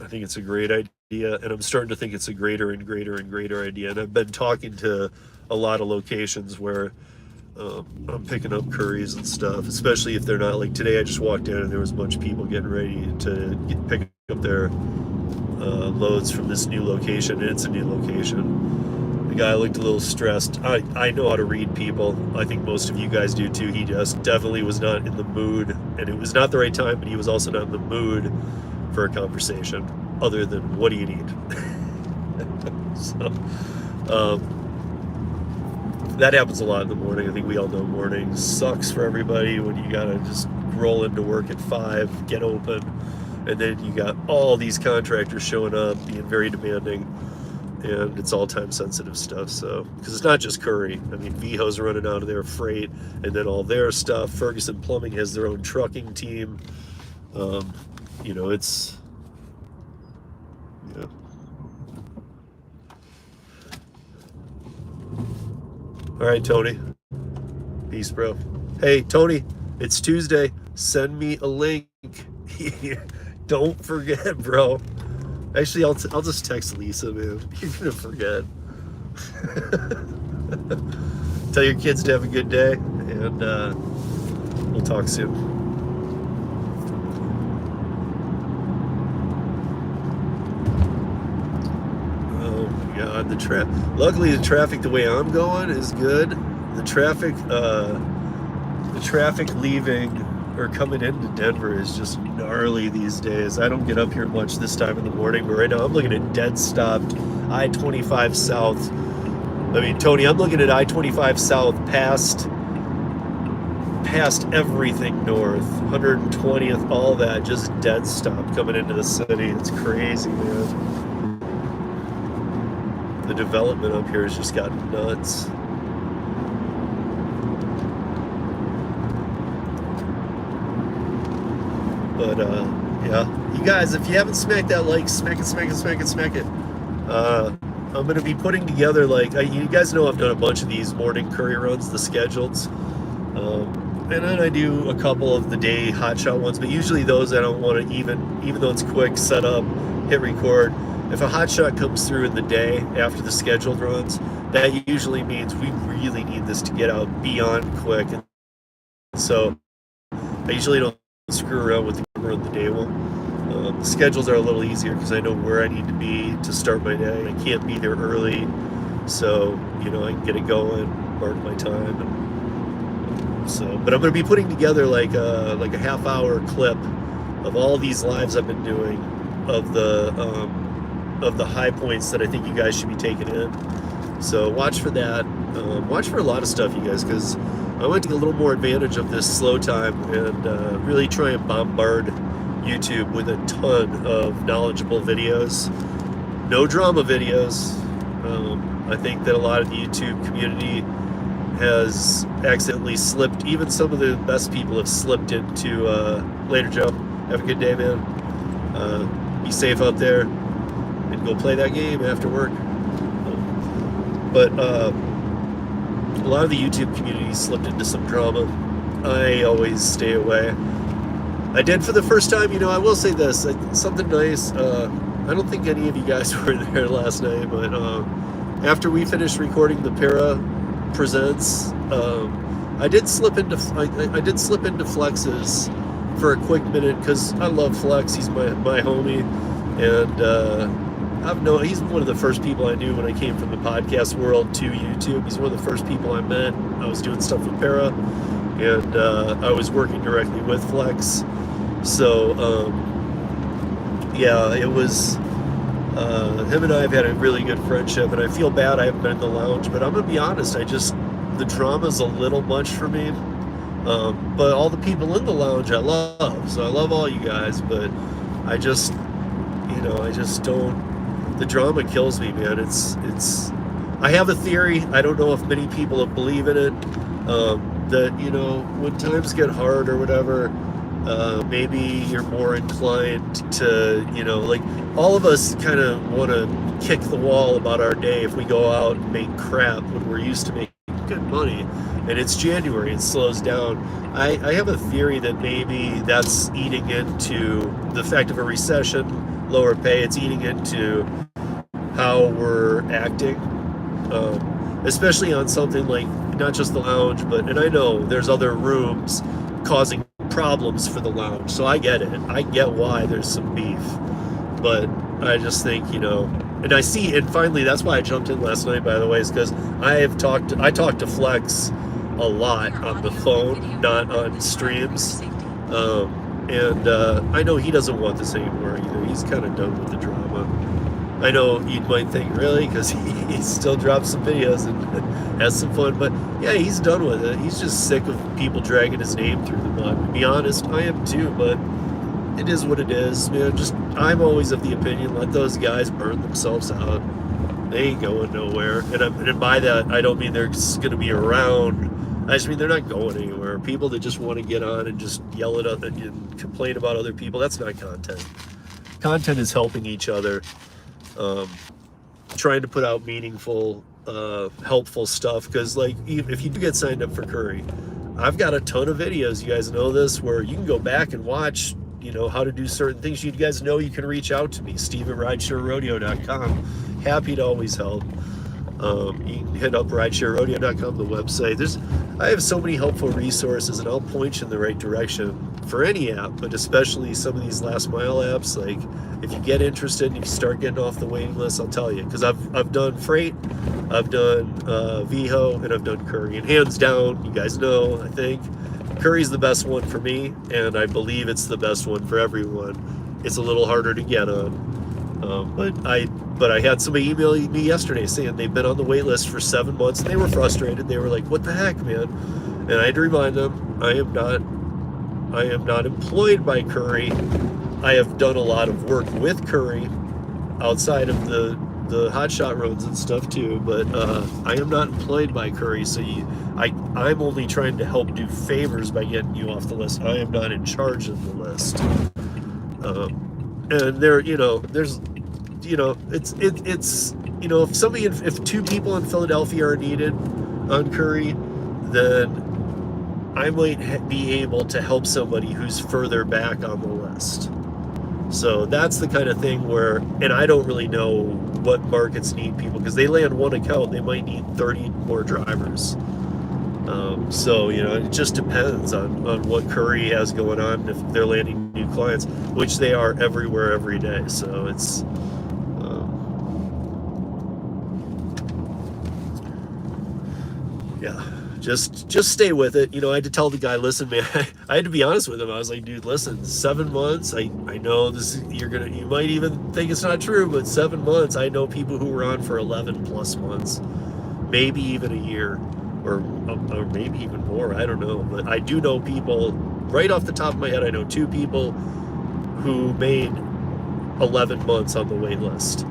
[SPEAKER 1] I think it's a great idea, and I'm starting to think it's a greater and greater and greater idea. And I've been talking to a lot of locations where I'm picking up Curris and stuff, especially if they're not, like today I just walked in and there was a bunch of people getting ready to pick up their loads from this new location, and it's a new location. The guy looked a little stressed. I know how to read people. I think most of you guys do too. He just definitely was not in the mood, and it was not the right time, but he was also not in the mood for a conversation other than what do you need. So that happens a lot in the morning. I think we all know mornings sucks for everybody when you gotta just roll into work at 5, get open, and then you got all these contractors showing up being very demanding, and it's all time sensitive stuff. So because it's not just Curri, I mean, VHO's running out of their freight and then all their stuff. Ferguson Plumbing has their own trucking team. You know, it's, yeah. All right, Tony. Peace, bro. Hey, Tony, it's Tuesday. Send me a link. Don't forget, bro. Actually, I'll just text Lisa, man. You're gonna forget. Tell your kids to have a good day, and we'll talk soon. God, luckily the traffic the way I'm going is good. The traffic leaving or coming into Denver is just gnarly these days. I don't get up here much this time in the morning, but right now I'm looking at dead stopped I-25 South. I mean, Tony, I'm looking at I-25 South past everything north, 120th, all that, just dead stop coming into the city. It's crazy, man. The development up here has just gotten nuts. But yeah, you guys, if you haven't smacked that like, smack it. I'm I'm going to be putting together, like, you guys know I've done a bunch of these morning Curry runs, the scheduleds. And then I do a couple of the day hotshot ones, but usually those I don't want to even though it's quick, set up, hit record. If a hotshot comes through in the day after the scheduled runs, that usually means we really need this to get out beyond quick. And so I usually don't screw around with the camera on the day one. The schedules are a little easier because I know where I need to be to start my day. I can't be there early, so I can get it going, mark my time. But I'm going to be putting together like a half-hour clip of all these lives I've been doing of the high points that I think you guys should be taking in. So watch for that. Watch for a lot of stuff, you guys, because I want to take a little more advantage of this slow time and really try and bombard YouTube with a ton of knowledgeable videos. No drama videos. I think that a lot of the YouTube community has accidentally slipped. Even some of the best people have slipped into later, Joe. Have a good day, man. Be safe out there and go play that game after work. But a lot of the YouTube community slipped into some drama. I always stay away. I did for the first time. I will say this, something nice. I don't think any of you guys were there last night, but after we finished recording the Para Presents, I did slip into Flex's for a quick minute because I love Flex. He's my homie, and he's one of the first people I knew when I came from the podcast world to YouTube. He's one of the first people I met. I was doing stuff with Para, and I was working directly with Flex. So it was him and I have had a really good friendship, and I feel bad I haven't been in the lounge, but I'm gonna be honest, the drama's a little much for me. But all the people in the lounge I love, so I love all you guys, but I just don't, the drama kills me, man. I have a theory, I don't know if many people believe in it, that, when times get hard or whatever, maybe you're more inclined to, like all of us kind of want to kick the wall about our day if we go out and make crap when we're used to making good money, and it's January, it slows down. I have a theory that maybe that's eating into the fact of a recession, lower pay, it's eating into how we're acting, especially on something like not just the lounge, and I know there's other rooms causing problems for the lounge, so I get it. I get why there's some beef, but I just think, and I see, and finally, that's why I jumped in last night, by the way, is because I talked to Flex a lot on the phone, not on streams, and I know he doesn't want this anymore either. He's kind of done with the drama. I know you might think, really, because he still drops some videos and has some fun, but yeah, he's done with it. He's just sick of people dragging his name through the mud. To be honest, I am too, but it is what it is, man. I'm always of the opinion, let those guys burn themselves out. They ain't going nowhere. And by that, I don't mean they're just going to be around. I just mean they're not going anywhere. People that just want to get on and just yell at other and complain about other people, that's not content. Content is helping each other. Trying to put out meaningful, helpful stuff, because like if you do get signed up for Curri, I've got a ton of videos, you guys know this, where you can go back and watch how to do certain things. You guys know you can reach out to me, steve@ridesharerodeo.com. Happy to always help. You can hit up ridesharerodeo.com, the website. I have so many helpful resources, and I'll point you in the right direction for any app, but especially some of these last mile apps. Like if you get interested and you start getting off the waiting list, I'll tell you, because I've done Freight, I've done Viho, and I've done Curri, and hands down, you guys know, I think Curri's the best one for me, and I believe it's the best one for everyone. It's a little harder to get on, but I had somebody email me yesterday saying they've been on the wait list for 7 months, and they were frustrated. They were like, what the heck, man? And I had to remind them, I am not employed by Curri. I have done a lot of work with Curri outside of the hotshot runs and stuff too, but I am not employed by Curri, so I'm only trying to help do favors by getting you off the list. I am not in charge of the list. And there, there's, it's you know, if two people in Philadelphia are needed on Curri, then I might be able to help somebody who's further back on the list. So that's the kind of thing where, and I don't really know what markets need people, because they land one account, they might need 30 more drivers. So, you know, it just depends on what Curri has going on, if they're landing new clients, which they are everywhere every day. So it's, yeah, just stay with it. You know, I had to tell the guy, listen, man, I had to be honest with him. I was like, dude, listen, 7 months, I know this, you might even think it's not true, but 7 months, I know people who were on for 11 plus months, maybe even a year, or maybe even more, I don't know. But I do know people, right off the top of my head, I know 2 people who made 11 months on the wait list.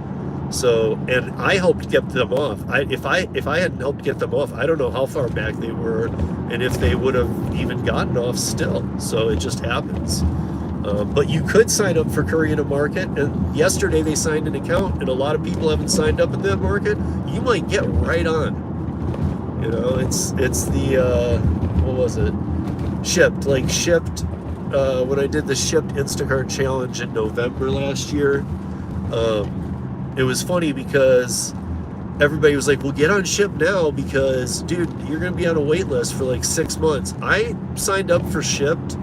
[SPEAKER 1] So, and I helped get them off. If I hadn't helped get them off, I don't know how far back they were, and if they would have even gotten off still. So it just happens. But you could sign up for Curri in a market, and yesterday they signed an account, and a lot of people haven't signed up in that market. You might get right on. You know, it's the what was it? Shipped. When I did the Shipped Instacart challenge in November last year. It was funny because everybody was like, well, get on Shipped now, because, dude, you're going to be on a wait list for like 6 months. I signed up for Shipped,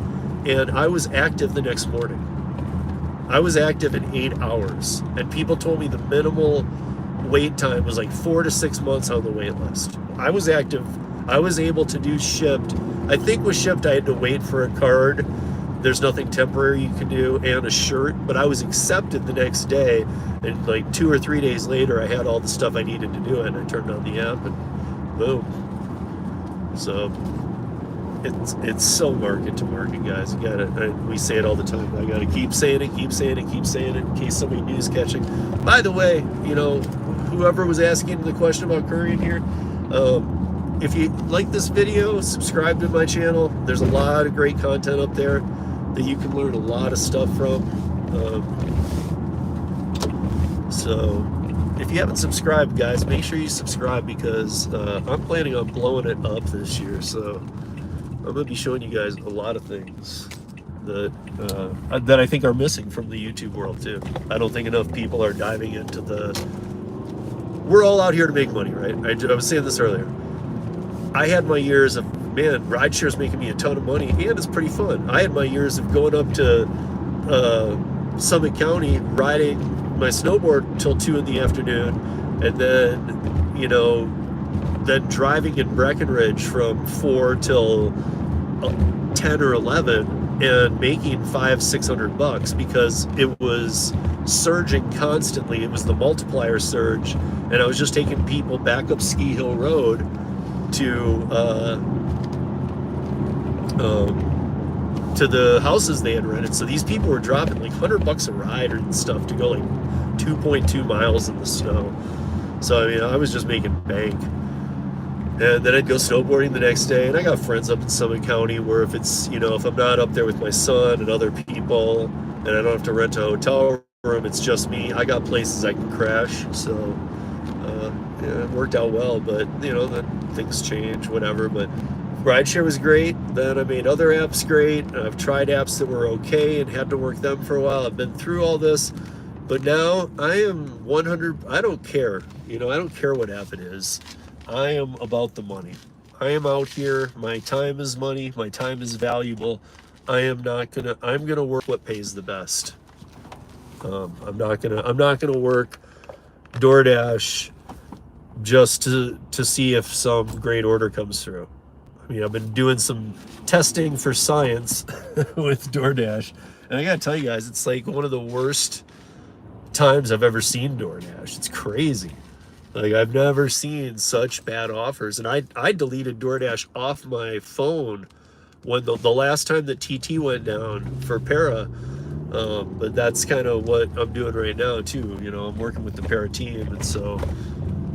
[SPEAKER 1] and I was active the next morning. I was active in 8 hours, and people told me the minimal wait time was like 4 to 6 months on the wait list. I was active. I was able to do Shipped. I think with Shipped, I had to wait for a card. There's nothing temporary you can do, and a shirt, but I was accepted the next day, and like 2 or 3 days later, I had all the stuff I needed to do it, and I turned on the app, and boom. So it's so market to market, guys. You gotta, we say it all the time, I gotta keep saying it in case somebody new is catching. By the way, you know, whoever was asking the question about Curri in here, if you like this video, subscribe to my channel. There's a lot of great content up there that you can learn a lot of stuff from. So if you haven't subscribed, guys, make sure you subscribe, because I'm planning on blowing it up this year. So I'm gonna be showing you guys a lot of things that I think are missing from the YouTube world too. I don't think enough people are diving into we're all out here to make money, right? I was saying this earlier. I had my years of, man, rideshare's making me a ton of money, and it's pretty fun. I had my years of going up to Summit County, riding my snowboard till 2 in the afternoon, and then, you know, then driving in Breckenridge from 4 till 10 or 11, and making $500-600 because it was surging constantly. It was the multiplier surge, and I was just taking people back up Ski Hill Road to the houses they had rented. So these people were dropping like $100 a ride and stuff to go like 2.2 miles in the snow. So I mean, I was just making bank. And then I'd go snowboarding the next day, and I got friends up in Summit County where if it's, you know, if I'm not up there with my son and other people, and I don't have to rent a hotel room, it's just me, I got places I can crash. So yeah, it worked out well, but you know, then things change, whatever. But rideshare was great. Then I made other apps great. I've tried apps that were okay and had to work them for a while. I've been through all this, but now I am 100. I don't care. You know, I don't care what app it is. I am about the money. I am out here. My time is money. My time is valuable. I'm gonna work what pays the best. I'm not gonna work DoorDash just to see if some great order comes through. I mean, I've been doing some testing for science with DoorDash, and I gotta tell you guys, it's like one of the worst times I've ever seen DoorDash. It's crazy. Like, I've never seen such bad offers, and I deleted DoorDash off my phone when the last time that TT went down for Para. But that's kind of what I'm doing right now too. You know, I'm working with the Para team, and so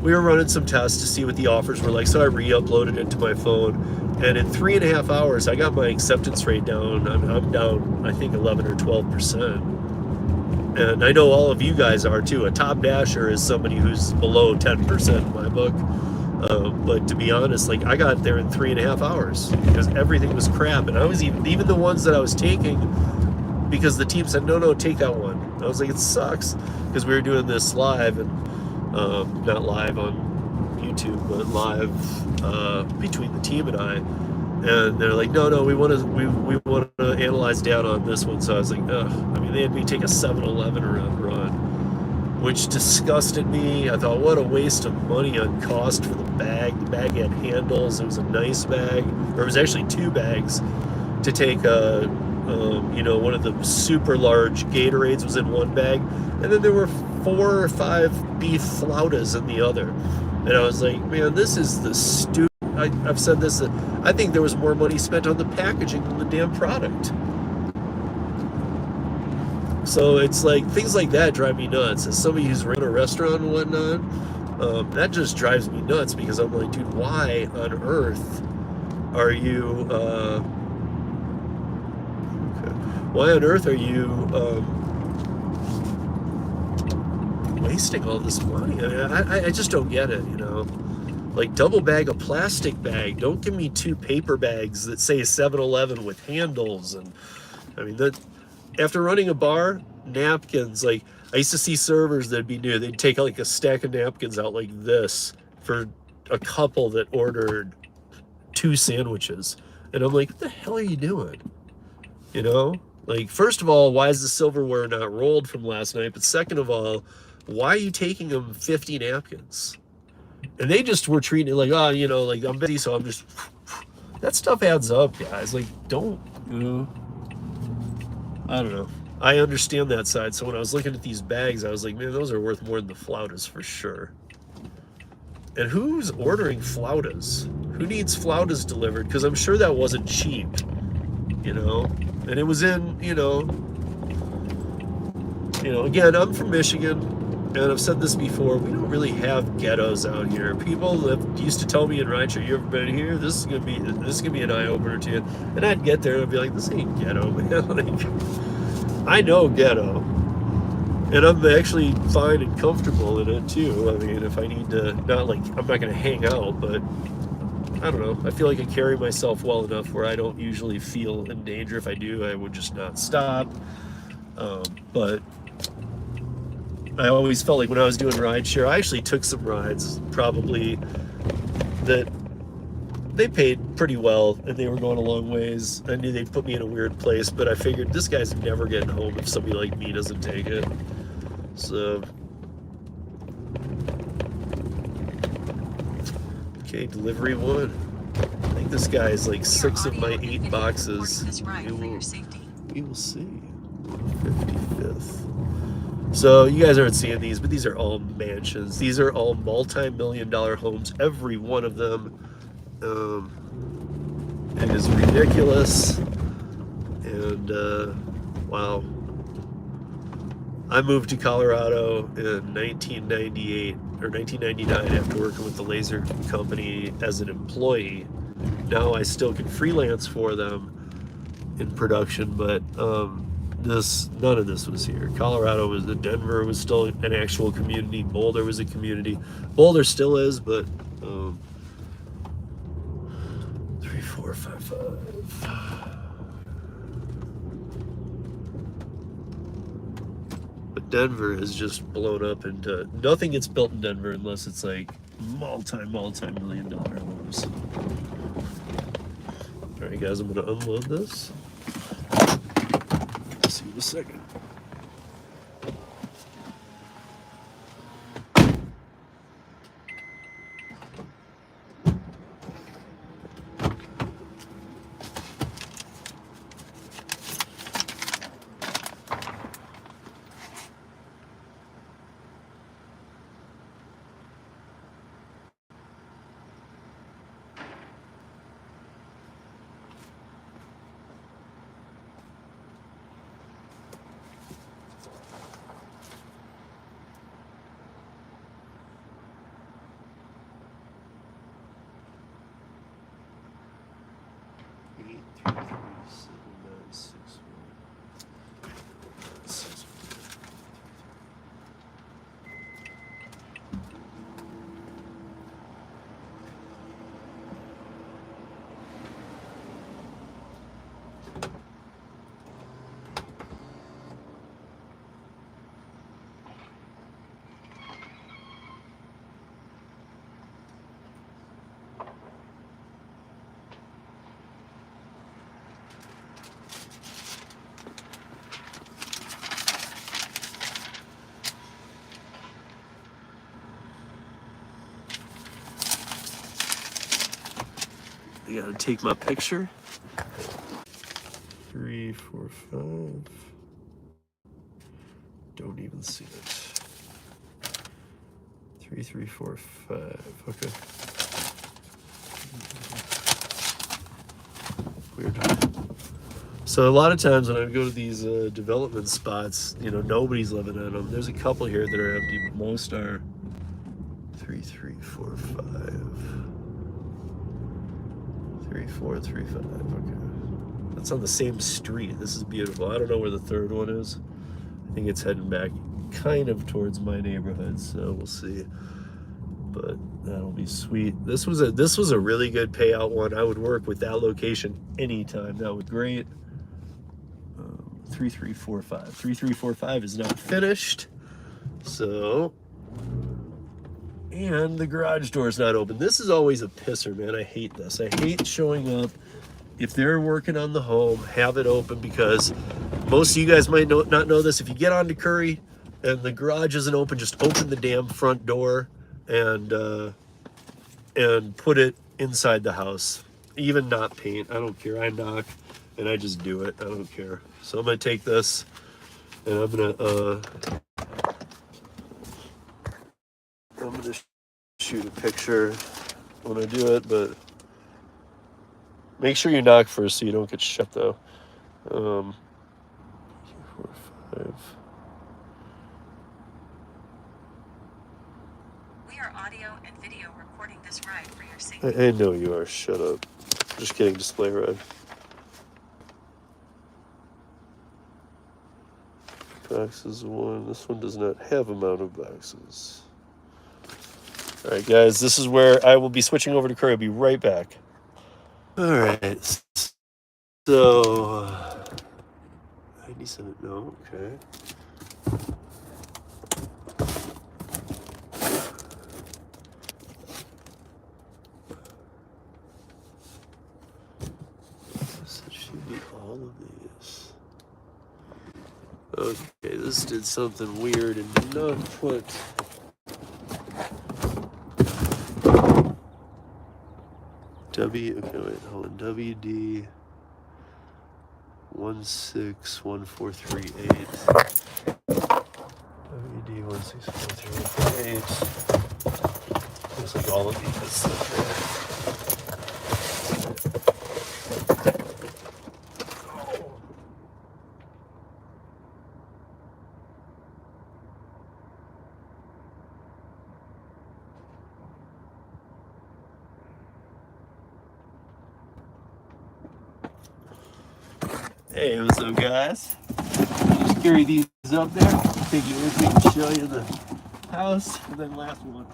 [SPEAKER 1] we were running some tests to see what the offers were like. So I re-uploaded it to my phone, and in 3.5 hours, I got my acceptance rate down. I'm down, I think, 11 or 12%. And I know all of you guys are too. A top dasher is somebody who's below 10% in my book. But to be honest, like I got there in 3.5 hours because everything was crap, and I was even the ones that I was taking, because the team said no, take that one. I was like, it sucks, because we were doing this live, and not live on YouTube, but live between the team and I. And they're like, no, we want to analyze data on this one. So I was like, ugh. I mean, they had me take a 7-Eleven run, which disgusted me. I thought, what a waste of money on cost for the bag. The bag had handles. It was a nice bag, or it was actually 2 bags to take one of the super large Gatorades was in one bag, and then there were 4 or 5 beef flautas in the other. And I was like, man, this is the stupid. I've said this, that I think there was more money spent on the packaging than the damn product. So it's like things like that drive me nuts. As somebody who's run a restaurant and whatnot, that just drives me nuts, because I'm like, dude, why on earth are you? Why on earth are you wasting all this money? I mean, I just don't get it, Like, double bag a plastic bag. Don't give me 2 paper bags that say 7-Eleven with handles. And I mean, that after running a bar, napkins, like I used to see servers that'd be new. They'd take like a stack of napkins out like this for a couple that ordered 2 sandwiches. And I'm like, what the hell are you doing? Like, first of all, why is the silverware not rolled from last night? But second of all, why are you taking them 50 napkins? And they just were treating it like, like I'm busy, so I'm just. That stuff adds up, guys. Like, don't. I don't know. I understand that side. So when I was looking at these bags, I was like, man, those are worth more than the flautas for sure. And who's ordering flautas? Who needs flautas delivered? Because I'm sure that wasn't cheap, And it was in, again, I'm from Michigan, and I've said this before, we don't really have ghettos out here. People that used to tell me in rideshare, you ever been here? This is gonna be an eye opener to you. And I'd get there and I'd be like, this ain't ghetto, man. Like, I know ghetto, and I'm actually fine and comfortable in it too. I mean, if I need to, I'm not gonna hang out, but I don't know. I feel like I carry myself well enough where I don't usually feel in danger. If I do, I would just not stop. But I always felt like when I was doing rideshare, I actually took some rides, probably, that they paid pretty well and they were going a long ways. I knew they'd put me in a weird place, but I figured this guy's never getting home if somebody like me doesn't take it. So, okay, delivery 1. I think this guy is like 6 of my 8 boxes. We will see. 55th. So you guys aren't seeing these, but these are all mansions. These are all multi-million-dollar homes, every one of them. It is ridiculous. And wow. I moved to Colorado in 1998 or 1999 after working with the laser company as an employee. Now I still can freelance for them in production, but none of this was here. Colorado was Denver was still an actual community. Boulder was a community. Boulder still is, but 3, 4, 5, 5. But Denver has just blown up into nothing gets built in Denver unless it's like multi-million-dollar homes. All right, guys, I'm gonna unload this. See you in a second. gotta take my picture. 3, 4, 5. Don't even see it. 3, 3, 4, 5. Okay. Weird. So a lot of times when I go to these development spots, you know, nobody's living in them. There's a couple here that are empty, but most are 3, 3, 4, 5. 3, 4, 3, 5. Okay. That's on the same street. This is beautiful. I don't know where the third one is. I think it's heading back kind of towards my neighborhood, so we'll see. But that'll be sweet. This was a really good payout one. I would work with that location anytime. That would be great. 3345. 3345 is not finished. So, and the garage door is not open. This is always a pisser, man. I hate this. I hate showing up. If they're working on the home, have it open, because most of you guys might not know this. If you get onto Curri and the garage isn't open, just open the damn front door and put it inside the house. Even not paint. I don't care. I knock and I just do it. I don't care. So I'm gonna take this and I'm gonna shoot a picture when I do it, but make sure you knock first so you don't get shut though. 4, 5.
[SPEAKER 2] We are audio and video recording this ride for your safety.
[SPEAKER 1] I know you are. Shut up. Just kidding. Display ride. Boxes 1. This one does not have amount of boxes. All right, guys. This is where I will be switching over to Curri. I'll be right back. All right. So, 97. No. Okay. So it should be all of these. Okay, this did something weird and did not put okay, wait, hold on. WD 161438. WD 161438. Looks like all of these. Hey, what's up, guys? Just carry these up there, take you with me and show you the house, and then last one.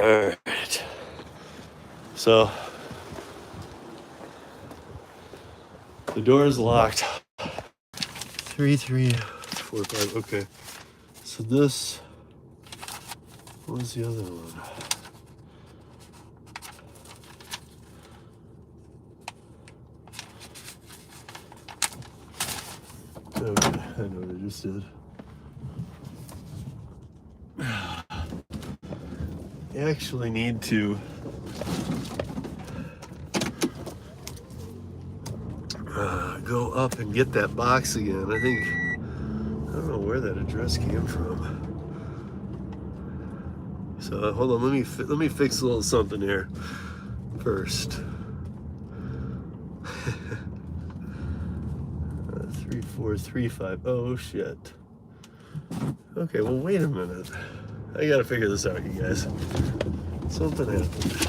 [SPEAKER 1] All right. So the door is locked. 3, 3, 4, 5. Okay. So this. What was the other one? Okay, I know what I just did. You actually need to go up and get that box again. I don't know where that address came from. So hold on, let me fix a little something here first. 3435. Oh shit. Okay, well wait a minute. I gotta figure this out, you guys. Something happened.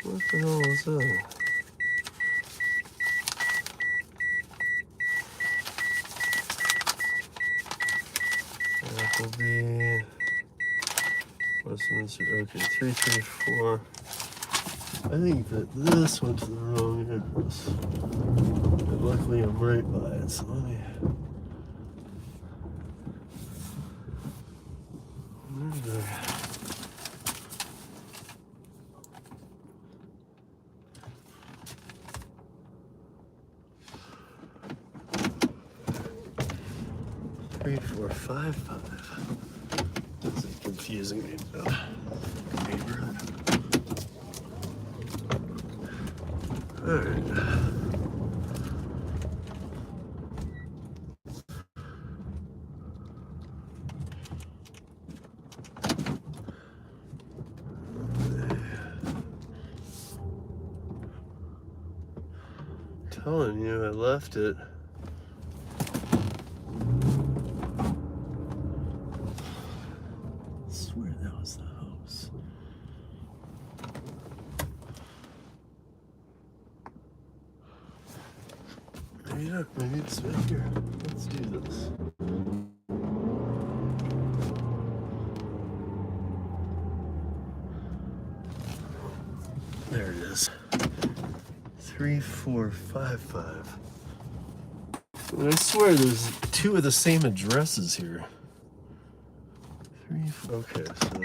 [SPEAKER 1] What the hell was that? That will be Westminster. Okay, 334. I think that this went to the wrong address. And luckily I'm right by it, so let me. Where did I? 3455. This is confusing me. Neighborhood. Alright. Telling you, I left it. I swear that was the house. Maybe not. Maybe it's right here. Let's do this. There it is. 3455. And I swear there's two of the same addresses here. Okay, so.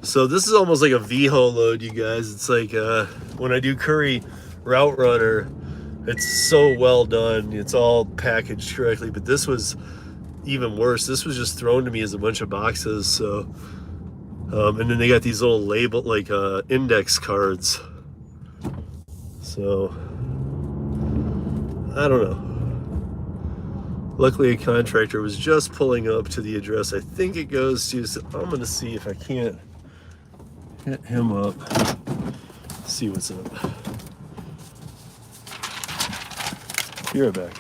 [SPEAKER 1] So this is almost like a VHO load, you guys. It's like when I do Curri Route Runner, it's so well done. It's all packaged correctly, but this was even worse. This was just thrown to me as a bunch of boxes. So, and then they got these little label, like index cards. So, I don't know. Luckily, a contractor was just pulling up to the address I think it goes to. So I'm gonna see if I can't hit him up, see what's up. Be right back.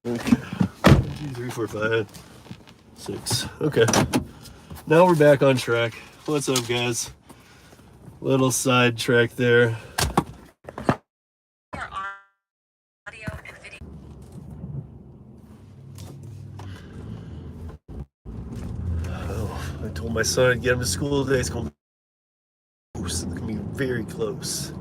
[SPEAKER 1] Okay, 1, 2, 3, 4, 5, 6. Okay, now we're back on track. What's up, guys? Little sidetrack there.
[SPEAKER 2] Your audio and video.
[SPEAKER 1] Oh, I told my son I'd get him to school today. It's going to be very close.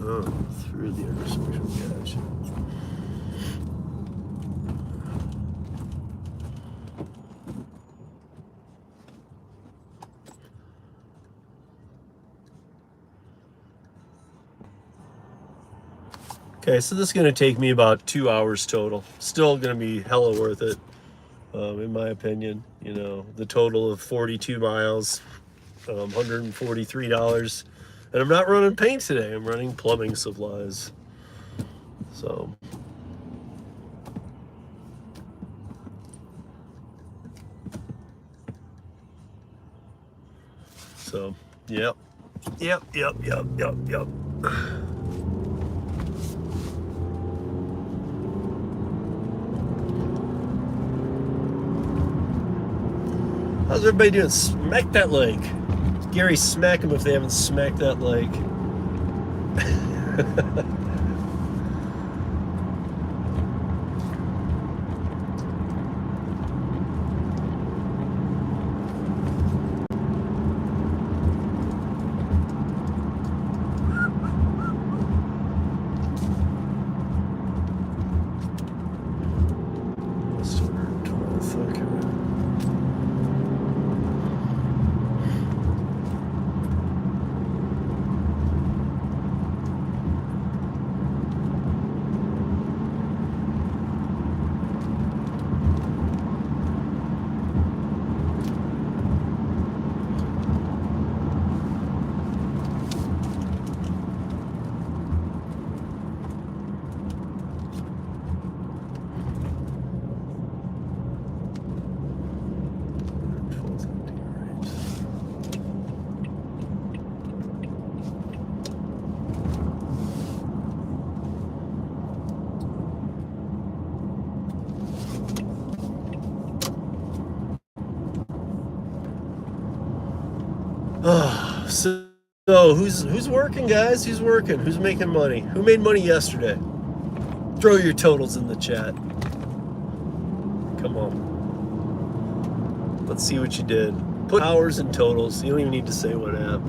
[SPEAKER 1] Oh, through the intersection. Gotcha. Okay, so this is going to take me about 2 hours total. Still going to be hella worth it, in my opinion. You know, the total of 42 miles, $143. And I'm not running paint today. I'm running plumbing supplies. So, yep. Yep. How's everybody doing? Smack that like. Gary, smack them if they haven't smacked that like. So who's working, guys? Who's working? Who's making money? Who made money yesterday? Throw your totals in the chat. Come on. Let's see what you did. Put hours and totals. You don't even need to say what app.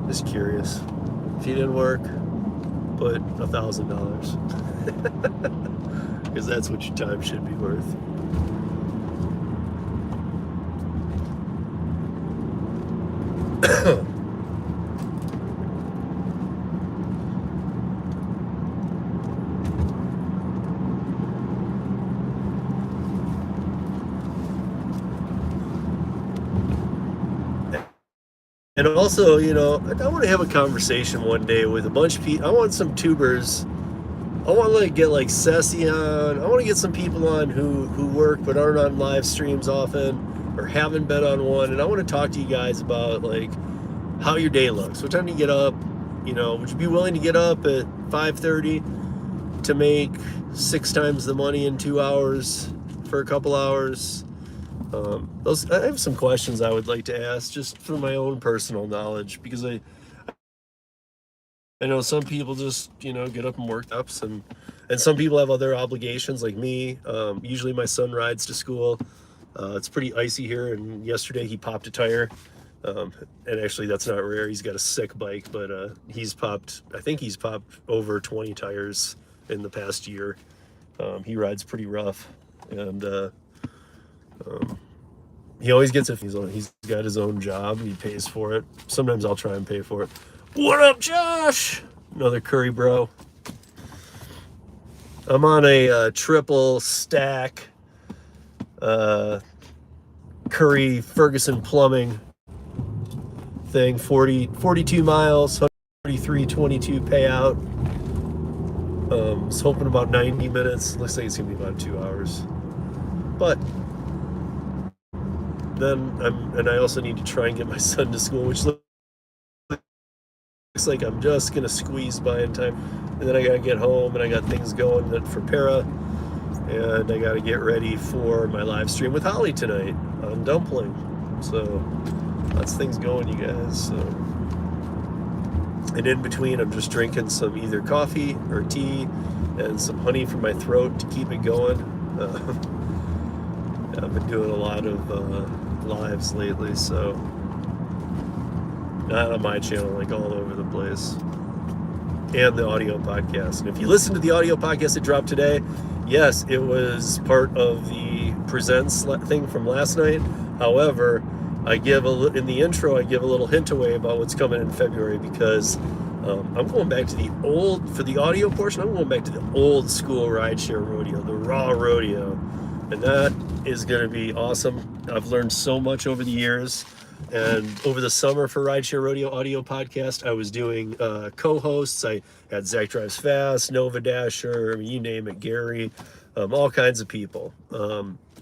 [SPEAKER 1] Just curious. If you didn't work, put $1,000. Because that's what your time should be worth. And also, I want to have a conversation one day with a bunch of people. I want some tubers. I want to get like Ceci on. I want to get some people on who work but aren't on live streams often or haven't been on one. And I want to talk to you guys about like how your day looks. What time do you get up? Would you be willing to get up at 5:30 to make 6 times the money in 2 hours for a couple hours? I have some questions I would like to ask just for my own personal knowledge, because I know some people just get up and work ups, and some people have other obligations like me. Usually my son rides to school. It's pretty icy here, and yesterday he popped a tire, and actually that's not rare. He's got a sick bike, but I think he's popped over 20 tires in the past year. He rides pretty rough, and he always gets it. He's got his own job. He pays for it. Sometimes I'll try and pay for it. What up, Josh? Another Curri bro. I'm on a triple stack Curri Ferguson plumbing thing. 42 miles, 43.22 payout. Was hoping about 90 minutes. Looks like it's gonna be about 2 hours. But then I also need to try and get my son to school, which looks like I'm just gonna squeeze by in time. And then I gotta get home, and I got things going for Para, and I gotta get ready for my live stream with Holly tonight on dumpling. So lots of things going, you guys. So, and in between, I'm just drinking some either coffee or tea and some honey for my throat to keep it going. I've been doing a lot of lives lately, so not on my channel, like all over the place, and the audio podcast. And if you listen to the audio podcast that dropped today, yes, it was part of the Presents thing from last night. However, in the intro, I give a little hint away about what's coming in February, because I'm going back to for the audio portion, I'm going back to the old school rideshare rodeo, the raw rodeo. And that is going to be awesome. I've learned so much over the years. And over the summer for Rideshare Rodeo Audio Podcast, I was doing co-hosts. I had Zach Drives Fast, Nova Dasher, you name it, Gary, all kinds of people.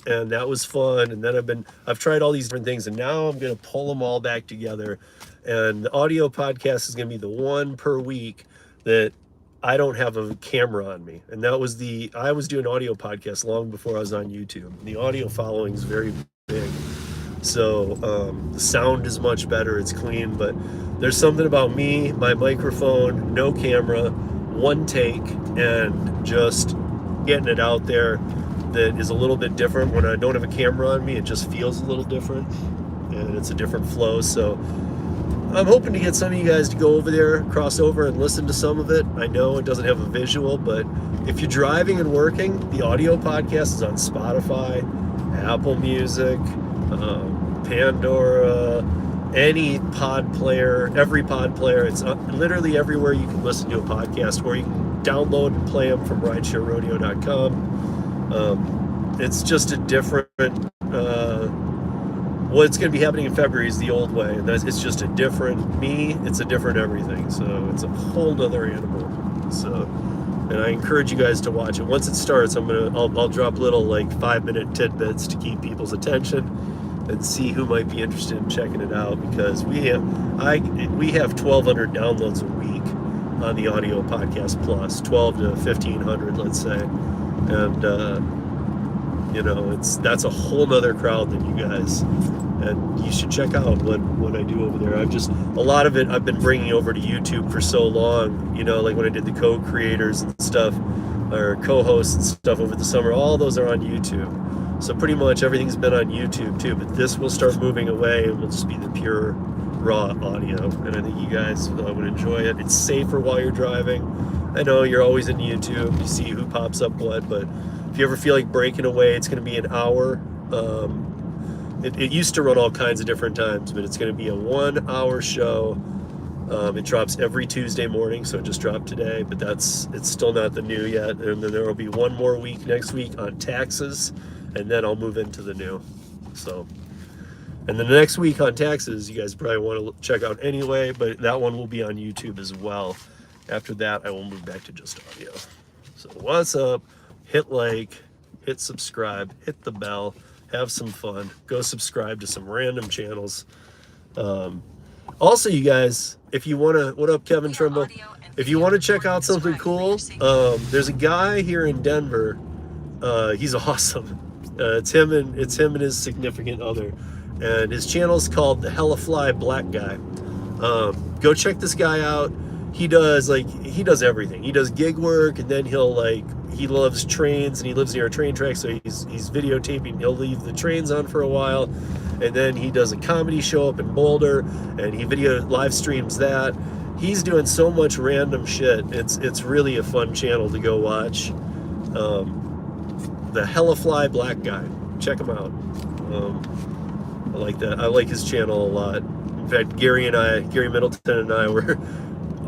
[SPEAKER 1] and that was fun. And then I've tried all these different things, and now I'm going to pull them all back together. And the audio podcast is going to be the one per week that I don't have a camera on me. And I was doing audio podcasts long before I was on YouTube. The audio following is very big. So the sound is much better. It's clean, but there's something about me, my microphone, no camera, one take, and just getting it out there that is a little bit different. When I don't have a camera on me, it just feels a little different, and it's a different flow. So I'm hoping to get some of you guys to go over there, cross over, and listen to some of it. I know it doesn't have a visual, but if you're driving and working, the audio podcast is on Spotify, Apple Music, Pandora, any pod player, every pod player. It's literally everywhere you can listen to a podcast, or you can download and play them from ridesharerodeo.com. It's just a different, what's going to be happening in February is the old way, and it's just a different me, it's a different everything, so it's a whole nother animal. So, and I encourage you guys to watch it. Once it starts, I'll drop little like 5-minute tidbits to keep people's attention and see who might be interested in checking it out, because we have 1,200 downloads a week on the audio podcast plus 12 to 1,500, let's say, and that's a whole nother crowd than you guys, and you should check out what I do over there. A lot of it I've been bringing over to YouTube for so long, like when I did the co-creators and stuff, or co-hosts and stuff over the summer, all those are on YouTube. So pretty much everything's been on YouTube too, but this will start moving away and will just be the pure raw audio, and I think you guys would enjoy it. It's safer while you're driving. I know you're always in YouTube, you see who pops up what, but if you ever feel like breaking away, it's going to be an hour. It used to run all kinds of different times, but it's going to be a 1-hour show. It drops every Tuesday morning, so it just dropped today, but it's still not the new yet. And then there will be one more week next week on taxes, and then I'll move into the new. So, and then the next week on taxes, you guys probably want to check out anyway, but that one will be on YouTube as well. After that, I will move back to just audio. So what's up? Hit like, hit subscribe, hit the bell, have some fun. Go subscribe to some random channels. Also, you guys, if you want to, what up, Kevin Trimble? If you want to check out something cool, there's a guy here in Denver. He's awesome. It's him and his significant other, and his channel's called The Hella Fly Black Guy. Go check this guy out. He does everything. He does gig work, and then he loves trains, and he lives near a train track, so he's videotaping. He'll leave the trains on for a while, and then he does a comedy show up in Boulder, and he live streams that. He's doing so much random shit. It's really a fun channel to go watch. The Hella Fly Black Guy. Check him out. I like that. I like his channel a lot. In fact, Gary Middleton and I were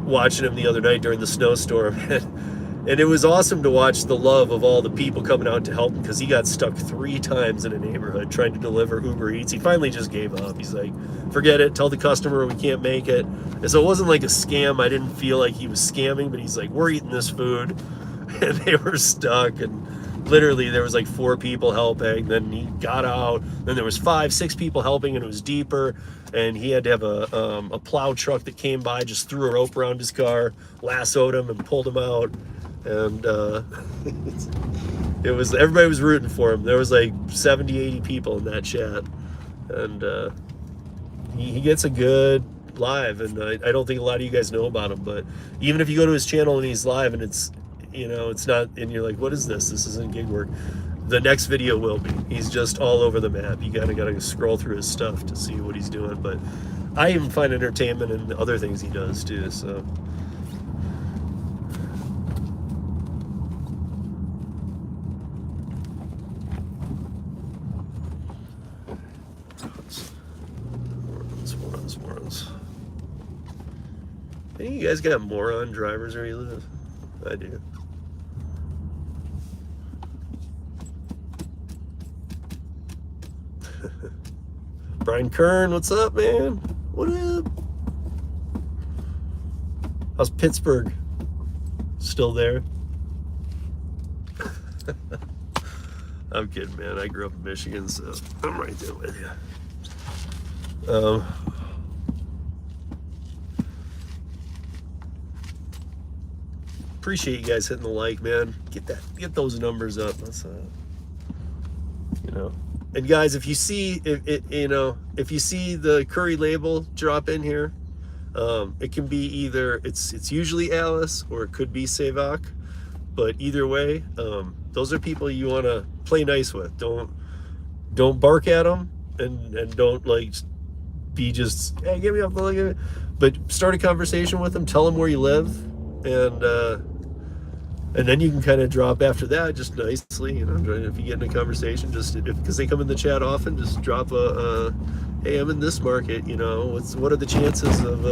[SPEAKER 1] watching him the other night during the snowstorm, and it was awesome to watch the love of all the people coming out to help him, because he got stuck 3 times in a neighborhood trying to deliver Uber Eats. He finally just gave up. He's like, forget it, tell the customer we can't make it. And so it wasn't like a scam. I didn't feel like he was scamming, but he's like, we're eating this food. And they were stuck, and literally there was like 4 people helping. Then he got out, then there was 5, 6 people helping, and it was deeper, and he had to have a plow truck that came by, just threw a rope around his car, lassoed him, and pulled him out. And everybody was rooting for him. There was like 70, 80 people in that chat, and he gets a good live, and I don't think a lot of you guys know about him, but even if you go to his channel and he's live and it's not, and you're like, what is this? This isn't gig work. The next video will be. He's just all over the map. You gotta scroll through his stuff to see what he's doing, but I even find entertainment in other things he does too, so. Morons. Any of you guys got moron drivers where you live? I do. Brian Kern, what's up, man? What up? How's Pittsburgh? Still there? I'm kidding, man. I grew up in Michigan, so I'm right there with you. Appreciate you guys hitting the like, man. Get those numbers up. That's you know. And guys, if you see if you see the Curri label drop in here, it can be either it's usually Alice or it could be Savak, but either way, those are people you want to play nice with. Don't bark at them and don't like be just, hey, get me off the leg, but start a conversation with them, tell them where you live, and then you can kind of drop after that just nicely, if you get in a conversation, just because they come in the chat often, just drop hey, I'm in this market, what are the chances of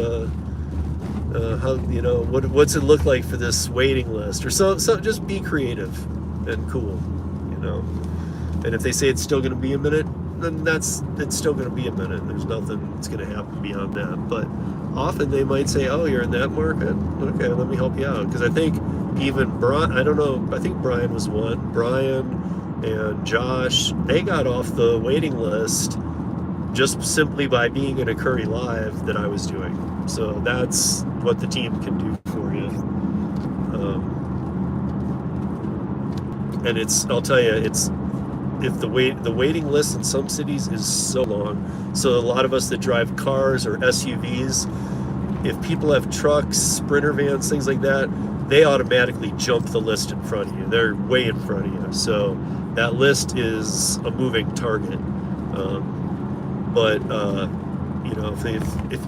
[SPEAKER 1] how, what's it look like for this waiting list, or so just be creative and cool, and if they say it's still going to be a minute, then it's still going to be a minute. There's nothing that's going to happen beyond that. But often they might say, oh, you're in that market? Okay, let me help you out. Because I think even Brian, I don't know, I think Brian was one. Brian and Josh, they got off the waiting list just simply by being in a Curri Live that I was doing. So that's what the team can do for you. And I'll tell you, if the waiting list in some cities is so long, so a lot of us that drive cars or SUVs, if people have trucks, Sprinter vans, things like that, they automatically jump the list in front of you. They're way in front of you. So that list is a moving target. But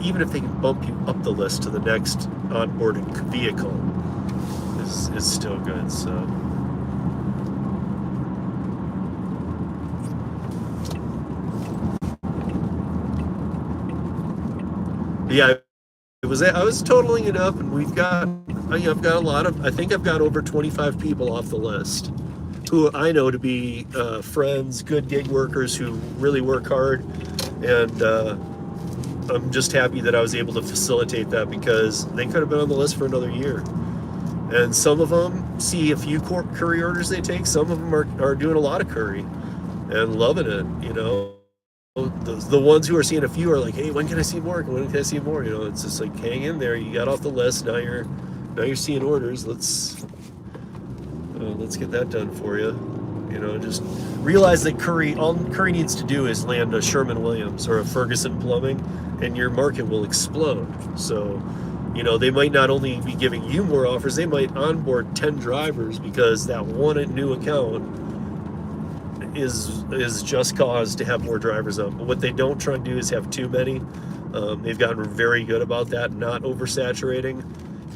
[SPEAKER 1] even if they can bump you up the list to the next onboarded vehicle, is still good. So. Yeah, I was totaling it up, and I've got I think I've got over 25 people off the list who I know to be friends, good gig workers who really work hard, and I'm just happy that I was able to facilitate that, because they could have been on the list for another year. And some of them see a few Curri orders they take. Some of them are doing a lot of Curri and loving it, The ones who are seeing a few are like, hey, when can I see more? When can I see more? It's just like, hang in there. You got off the list. Now you're seeing orders. Let's get that done for you. Just realize that all Curri needs to do is land a Sherman-Williams or a Ferguson Plumbing, and your market will explode. So, they might not only be giving you more offers, they might onboard 10 drivers, because that one new account is just cause to have more drivers up. But what they don't try and do is have too many. They've gotten very good about that, not oversaturating,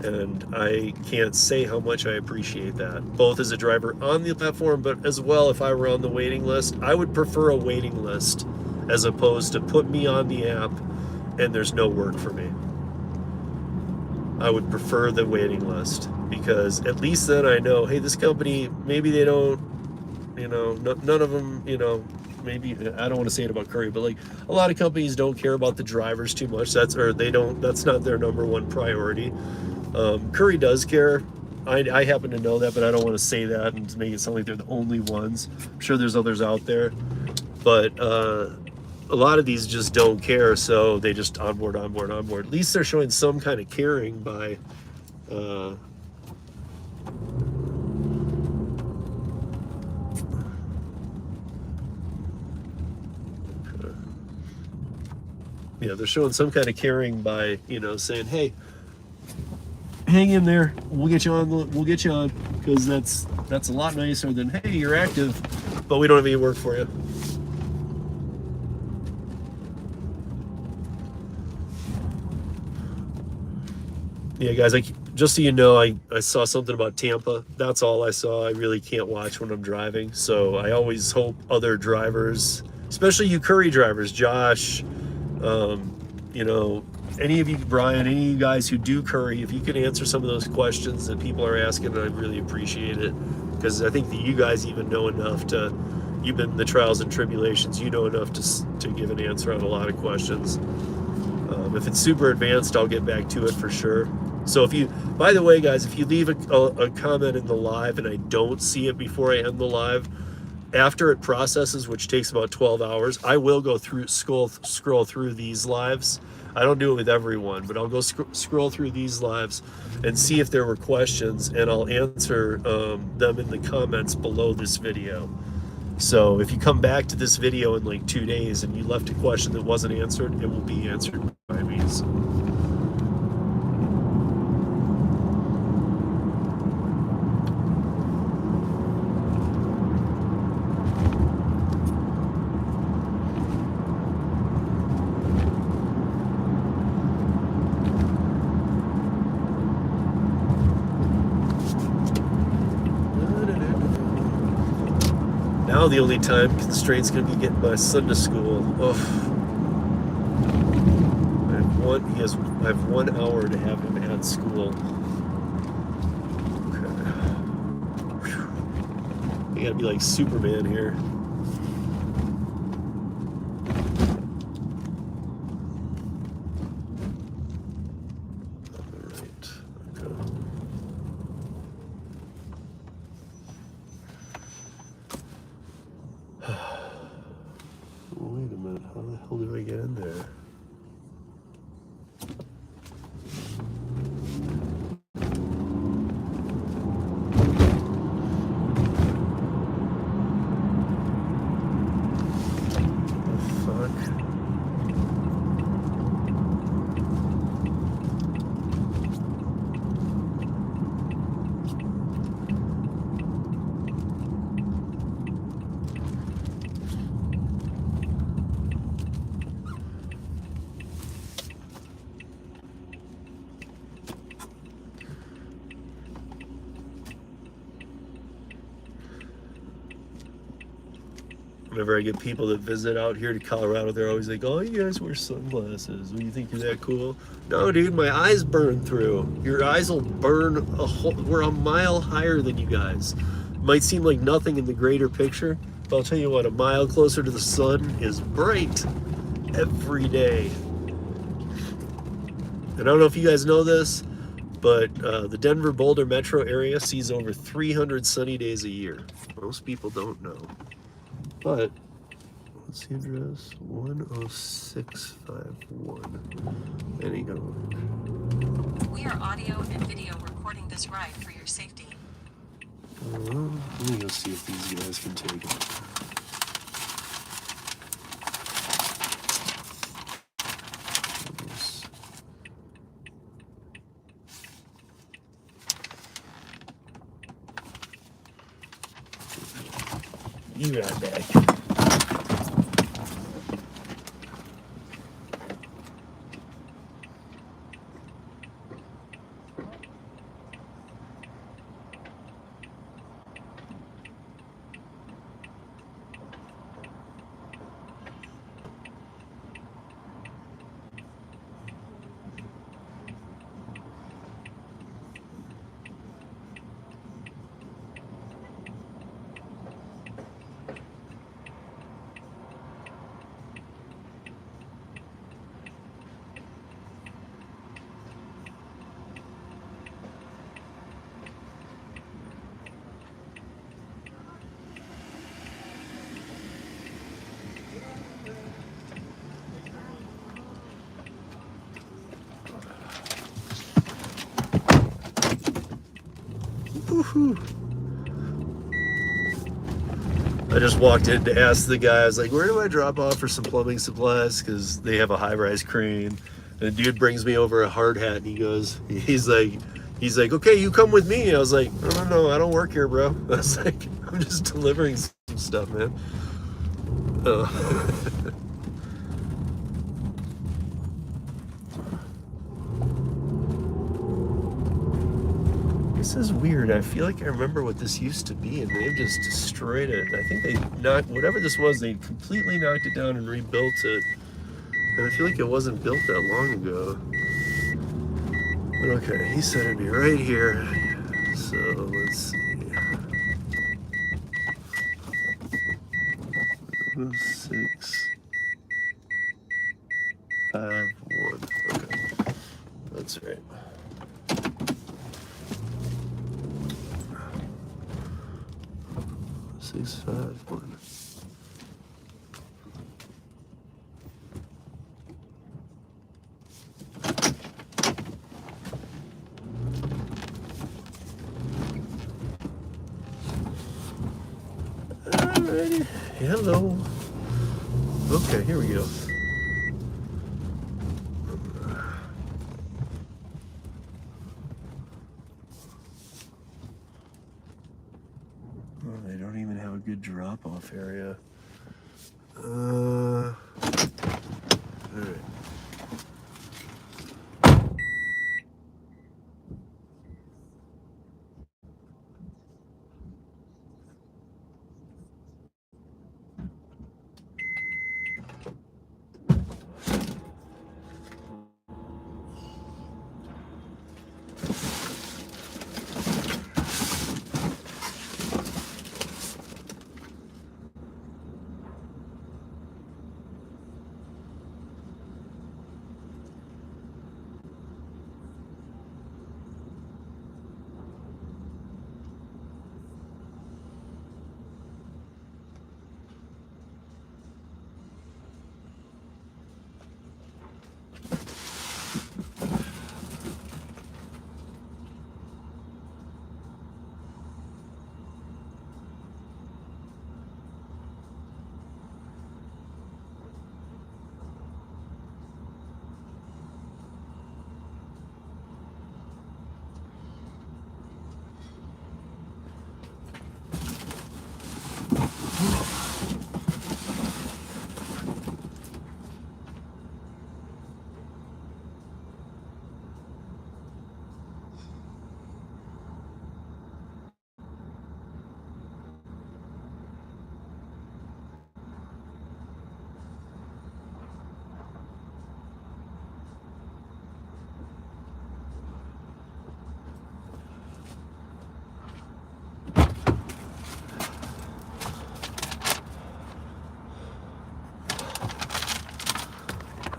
[SPEAKER 1] and I can't say how much I appreciate that, both as a driver on the platform, but as well if I were on the waiting list. I would prefer a waiting list as opposed to put me on the app and there's no work for me. I would prefer the waiting list, because at least then I know, hey, this company, maybe they don't, none of them, maybe, I don't want to say it about Curri, but like a lot of companies don't care about the drivers too much. That's not their number one priority. Curri does care. I happen to know that, but I don't want to say that and make it sound like they're the only ones. I'm sure there's others out there, but a lot of these just don't care, so they just onboard. At least they're showing some kind of caring by they're showing some kind of caring by, saying, hey, hang in there, we'll get you on, because that's a lot nicer than, hey, you're active, but we don't have any work for you. Yeah, guys, just so you know, I saw something about Tampa. That's all I saw. I really can't watch when I'm driving, so I always hope other drivers, especially you Curri drivers, Josh, any of you, Brian, any of you guys who do Curri, if you could answer some of those questions that people are asking, I'd really appreciate it, because I think that you guys even know enough you've been in the trials and tribulations, you know enough to give an answer on a lot of questions. If it's super advanced, I'll get back to it for sure. So by the way, guys, if you leave a comment in the live and I don't see it before I end the live, after it processes, which takes about 12 hours, I will go through scroll through these lives. I don't do it with everyone, but I'll go scroll through these lives and see if there were questions, and I'll answer them in the comments below this video. So if you come back to this video in like 2 days and you left a question that wasn't answered, it will be answered by me. So. Now the only time constraint's gonna be getting my son to school. Oh, I have 1 hour to have him at school. Okay. You gotta be like Superman here. All right. Okay. Wait a minute, how the hell do I get in there? Whenever I get people that visit out here to Colorado, they're always like, oh, you guys wear sunglasses. You think you're that cool? No, dude, my eyes burn through. Your eyes will burn a whole, we're a mile higher than you guys. Might seem like nothing in the greater picture, but I'll tell you what, a mile closer to the sun is bright every day. And I don't know if you guys know this, but the Denver Boulder metro area sees over 300 sunny days a year. Most people don't know. But, what's the address? 10651. Any go.
[SPEAKER 2] We are audio and video recording this ride for your safety.
[SPEAKER 1] Let me go see if these guys can take it. You got back. Woohoo. I just walked in to ask the guy, I was like, where do I drop off for some plumbing supplies? Because they have a high-rise crane. And the dude brings me over a hard hat and he's like, okay, you come with me. I was like, no, I don't work here, bro. I was like, I'm just delivering some stuff, man. This is weird. I feel like I remember what this used to be, and they've just destroyed it. I think they knocked, whatever this was, they completely knocked it down and rebuilt it. And I feel like it wasn't built that long ago. But okay, he said it'd be right here. So let's see. 651. Okay, that's right. 651. Alrighty. Hello. Okay, here we go. Oh, they don't even have a good drop-off area. All right.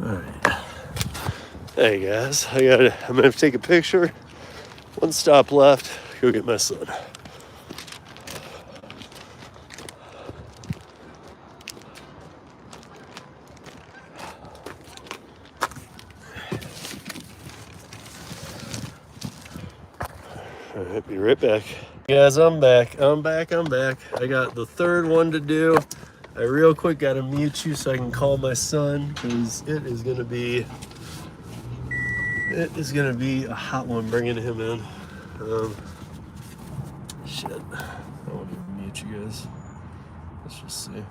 [SPEAKER 1] Alright. Hey guys, I'm gonna have to take a picture. One stop left, go get my son. Alright, be right back. Guys, I'm back. I got the third one to do. I real quick gotta mute you so I can call my son, because it is gonna be a hot one bringing him in. Shit. I won't even mute you guys. Let's just see.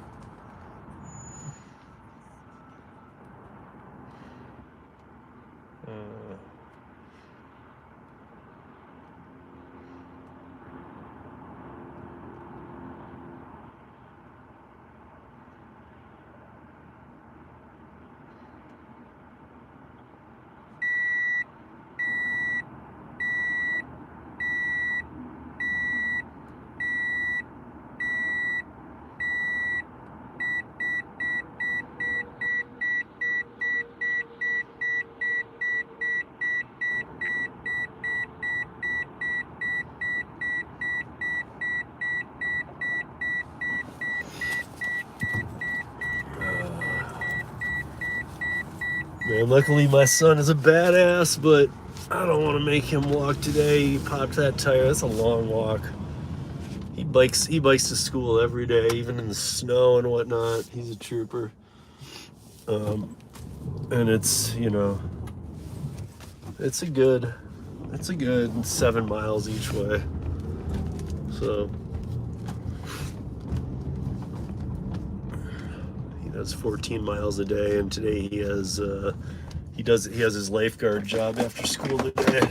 [SPEAKER 1] Man, luckily my son is a badass, but I don't want to make him walk today. He popped that tire. That's a long walk. He bikes to school every day, even in the snow and whatnot. He's a trooper. And it's, it's a good 7 miles each way. So that's 14 miles a day, and today he has his lifeguard job after school today.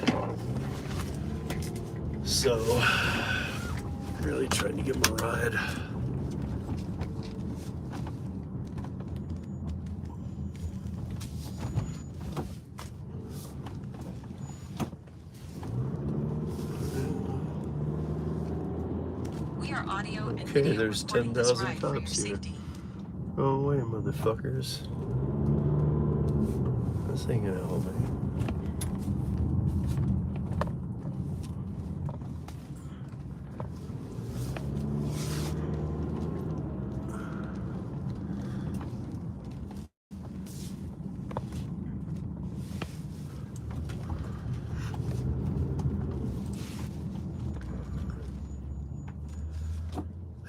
[SPEAKER 1] So really trying to give him a ride.
[SPEAKER 2] We are audio and
[SPEAKER 1] Okay,
[SPEAKER 2] video
[SPEAKER 1] there's
[SPEAKER 2] recording this
[SPEAKER 1] 10,000
[SPEAKER 2] ride for your
[SPEAKER 1] cops here.
[SPEAKER 2] safety.
[SPEAKER 1] Go away, motherfuckers. This ain't gonna help me.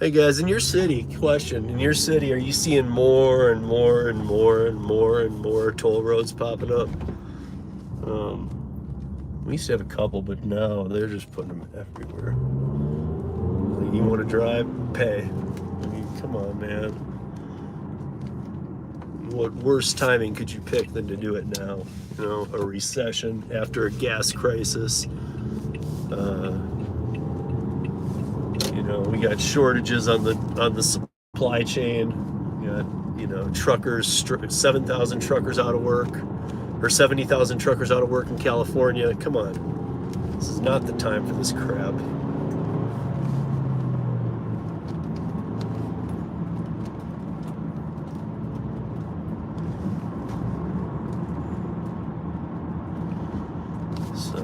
[SPEAKER 1] Hey guys, in your city, question, in your city, are you seeing more and more and more and more and more toll roads popping up? We used to have a couple, but now they're just putting them everywhere. Like, you want to drive? Pay. I mean, come on, man. What worse timing could you pick than to do it now? You know, a recession after a gas crisis. You know, we got shortages on the supply chain. We got, you know, truckers, 7,000 truckers out of work, or 70,000 truckers out of work in California. Come on, this is not the time for this crap. So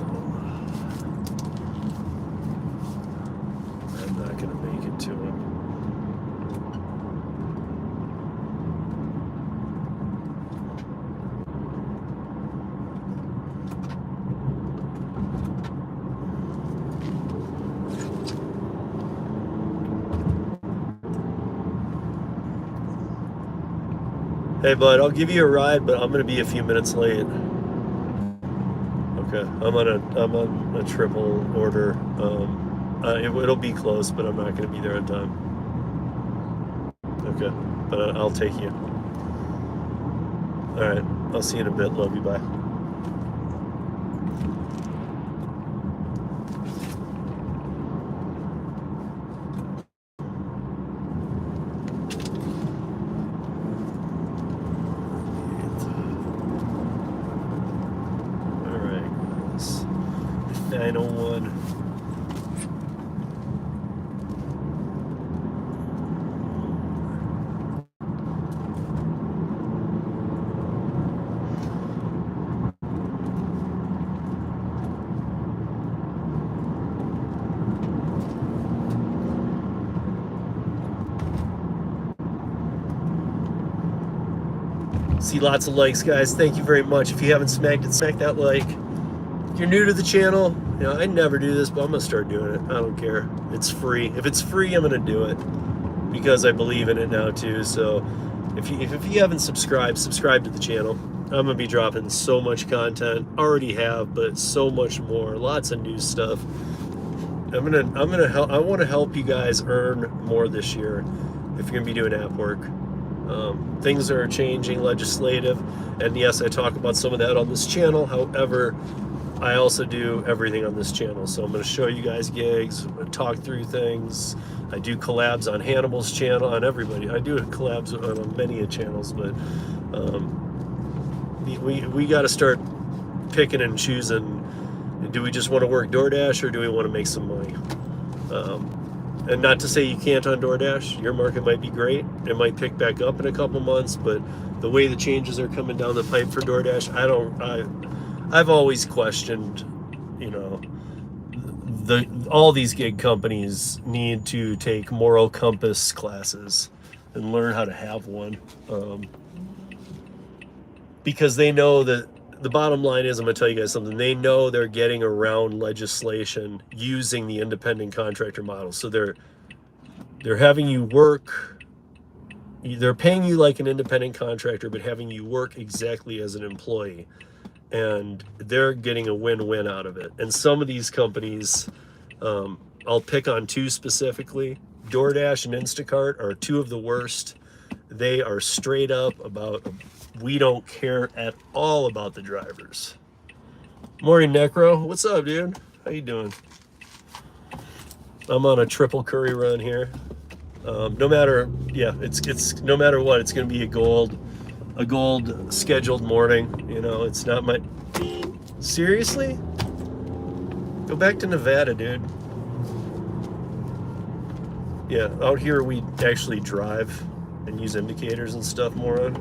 [SPEAKER 1] I'm not gonna make it to him. Hey bud, I'll give you a ride, but I'm gonna be a few minutes late. Okay, I'm on a triple order. It'll be close, but I'm not gonna be there on time. Okay, but I'll take you. All right, I'll see you in a bit. Love you. Bye. All right, 901. See lots of likes, guys. Thank you very much. If you haven't smacked it, smack that like. If you're new to the channel, you know, I never do this, but I'm gonna start doing it. I don't care. It's free. If it's free, I'm gonna do it because I believe in it now too. So if you haven't subscribed, subscribe to the channel. I'm gonna be dropping so much content. Already have, but so much more. Lots of new stuff. I want to help you guys earn more this year if you're gonna be doing app work. Things are changing, legislative, and yes, I talk about some of that on this channel. However, I also do everything on this channel. So I'm going to show you guys gigs, I'm going to talk through things. I do collabs on Hannibal's channel, on everybody. I do collabs on many channels, but we got to start picking and choosing. Do we just want to work DoorDash or do we want to make some money? And not to say you can't on DoorDash. Your market might be great. It might pick back up in a couple months, but the way the changes are coming down the pipe for DoorDash, I've always questioned, you know, all these gig companies need to take moral compass classes and learn how to have one, because they know that the bottom line is, I'm going to tell you guys something. They know they're getting around legislation using the independent contractor model. So they're having you work. They're paying you like an independent contractor, but having you work exactly as an employee. And they're getting a win-win out of it. And some of these companies, I'll pick on two specifically. DoorDash and Instacart are two of the worst. They are straight up about, we don't care at all about the drivers. Morning, Necro. What's up, dude? How you doing? I'm on a triple Curri run here. No matter, yeah, it's no matter what, it's gonna be a gold scheduled morning. You know, it's not my. Seriously? Go back to Nevada, dude. Yeah, out here we actually drive and use indicators and stuff more on.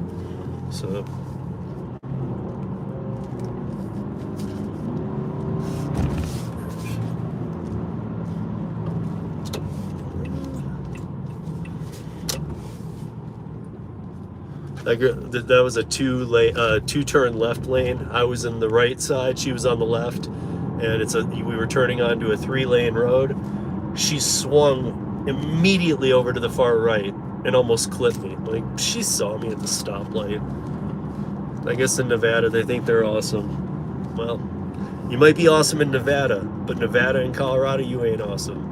[SPEAKER 1] So. That was a two-turn left lane. I was in the right side, she was on the left, and we were turning onto a 3-lane road. She swung immediately over to the far right and almost clipped me. Like, she saw me at the stoplight. I guess in Nevada they think they're awesome. Well, you might be awesome in Nevada, but Nevada and Colorado, you ain't awesome.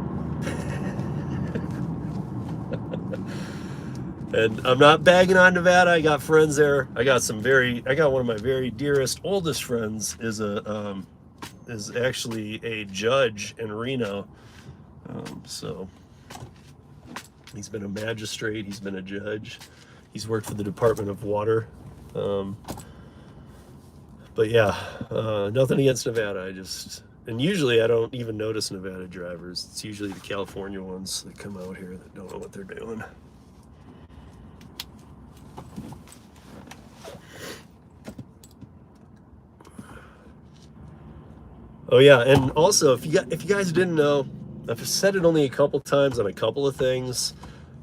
[SPEAKER 1] And I'm not bagging on Nevada. I got friends there. I got one of my very dearest, oldest friends is actually a judge in Reno. So he's been a magistrate. He's been a judge. He's worked for the Department of Water. But yeah, nothing against Nevada. And usually I don't even notice Nevada drivers. It's usually the California ones that come out here that don't know what they're doing. Oh yeah, and also if you guys didn't know, I've said it only a couple times on a couple of things,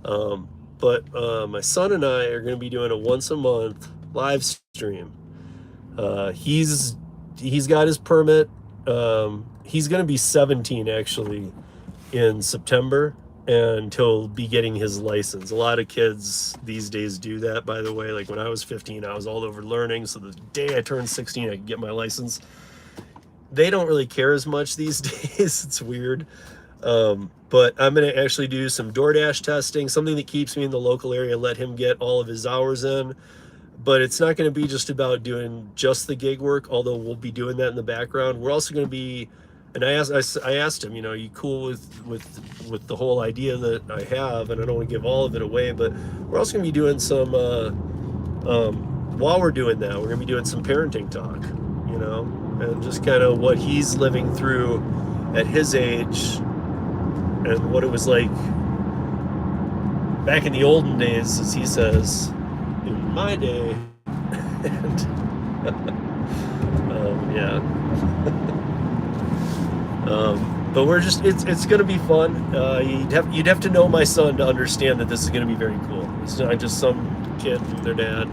[SPEAKER 1] but my son and I are going to be doing a once a month live stream. He's got his permit. He's going to be 17 actually in September, and he'll be getting his license. A lot of kids these days do that, by the way. Like when I was 15, I was all over learning, so the day I turned 16, I could get my license. They don't really care as much these days. It's weird. But I'm going to actually do some DoorDash testing, something that keeps me in the local area, let him get all of his hours in. But it's not going to be just about doing just the gig work, although we'll be doing that in the background. We're also going to be, and I asked him, are you cool with the whole idea that I have? And I don't want to give all of it away, but we're also going to be doing some, while we're doing that, we're going to be doing some parenting talk, and just kind of what he's living through at his age and what it was like back in the olden days, as he says, in my day. And yeah. But we're just, it's going to be fun. You'd have to know my son to understand that this is going to be very cool. It's not just some kid and their dad.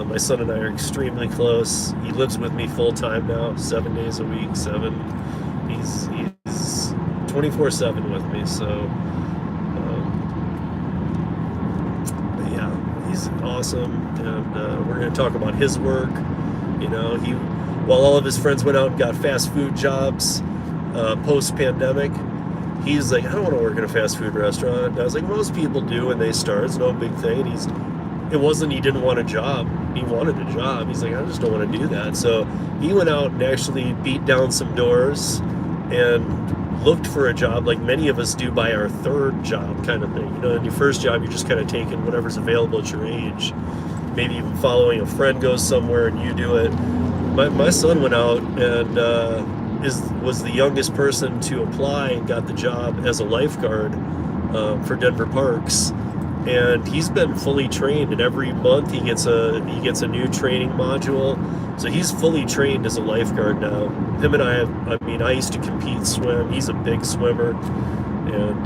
[SPEAKER 1] My son and I are extremely close. He lives with me full time now, 7 days a week, He's 24/7 with me. So, but yeah, he's awesome. And we're going to talk about his work. While all of his friends went out and got fast food jobs post-pandemic, he's like, I don't want to work in a fast food restaurant. And I was like, most people do when they start. It's no big thing. And it wasn't he didn't want a job. He wanted a job. He's like, I just don't want to do that. So he went out and actually beat down some doors and looked for a job like many of us do by our third job kind of thing. In your first job, you're just kind of taking whatever's available at your age. Maybe even following a friend goes somewhere and you do it. My son went out and was the youngest person to apply and got the job as a lifeguard for Denver Parks. And he's been fully trained, and every month he gets a new training module. So he's fully trained as a lifeguard now. Him and I used to compete swim. He's a big swimmer, and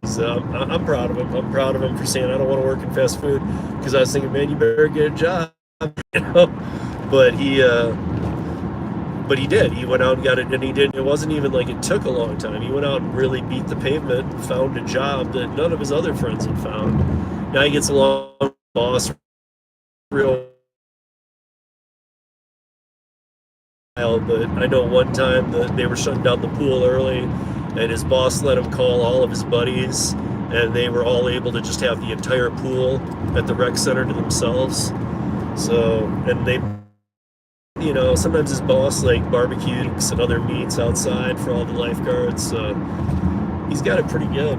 [SPEAKER 1] so I'm proud of him. I'm proud of him for saying I don't want to work in fast food, because I was thinking, man, you better get a job, But he did. He went out and got it, and he did. It wasn't even like it took a long time. He went out and really beat the pavement and found a job that none of his other friends had found. Now he gets along with the boss real well, but I know one time that they were shutting down the pool early, and his boss let him call all of his buddies, and they were all able to just have the entire pool at the rec center to themselves. So, and they, sometimes his boss barbecues and other meats outside for all the lifeguards. So he's got it pretty good.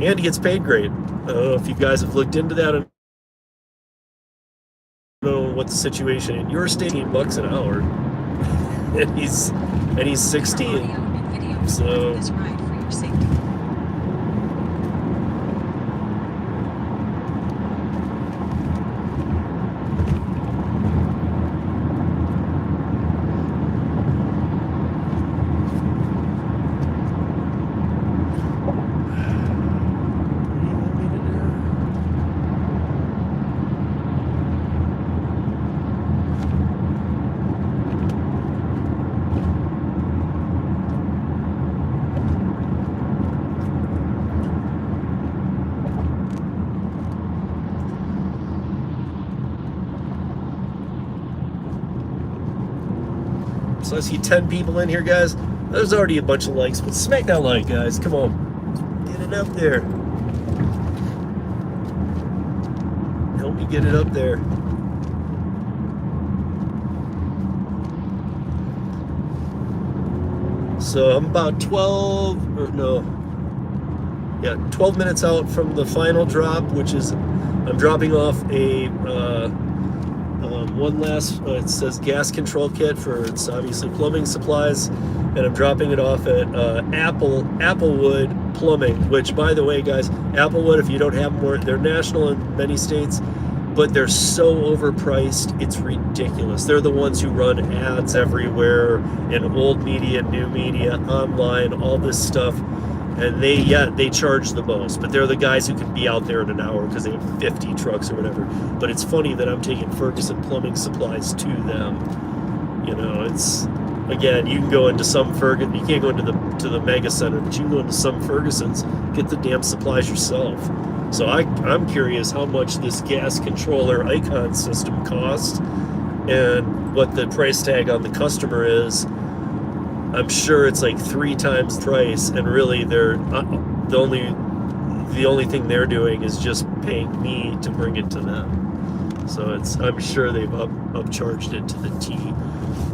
[SPEAKER 1] And he gets paid great. I don't know if you guys have looked into that. I don't know what the situation in your state. $18 an hour, and he's 16. So. So I see 10 people in here, guys. There's already a bunch of likes, but smack that like, guys. Come on. Get it up there. Help me get it up there. So I'm about 12 minutes out from the final drop, which is, I'm dropping off a one last, it says gas control kit for, it's obviously plumbing supplies, and I'm dropping it off at Applewood Plumbing, which, by the way, guys, Applewood, if you don't have more, they're national in many states, but they're so overpriced, it's ridiculous. They're the ones who run ads everywhere, in old media, new media, online, all this stuff. And they charge the most, but they're the guys who can be out there in an hour because they have 50 trucks or whatever. But it's funny that I'm taking Ferguson plumbing supplies to them. You know, it's, again, you can go into some Ferguson, you can't go into the mega center, but you can go into some Fergusons, get the damn supplies yourself. So I'm curious how much this gas controller icon system costs and what the price tag on the customer is. I'm sure it's like 3 times price, and really they're the only thing they're doing is just paying me to bring it to them. So I'm sure they've upcharged it to the T.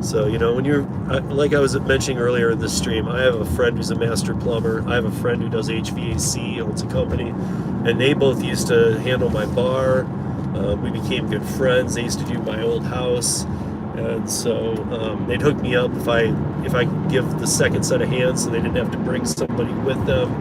[SPEAKER 1] So, you know, when you're, like I was mentioning earlier in the stream, I have a friend who's a master plumber. I have a friend who does HVAC, owns a company, and they both used to handle my bar. We became good friends. They used to do my old house. And so they'd hook me up if I could give the second set of hands, so they didn't have to bring somebody with them.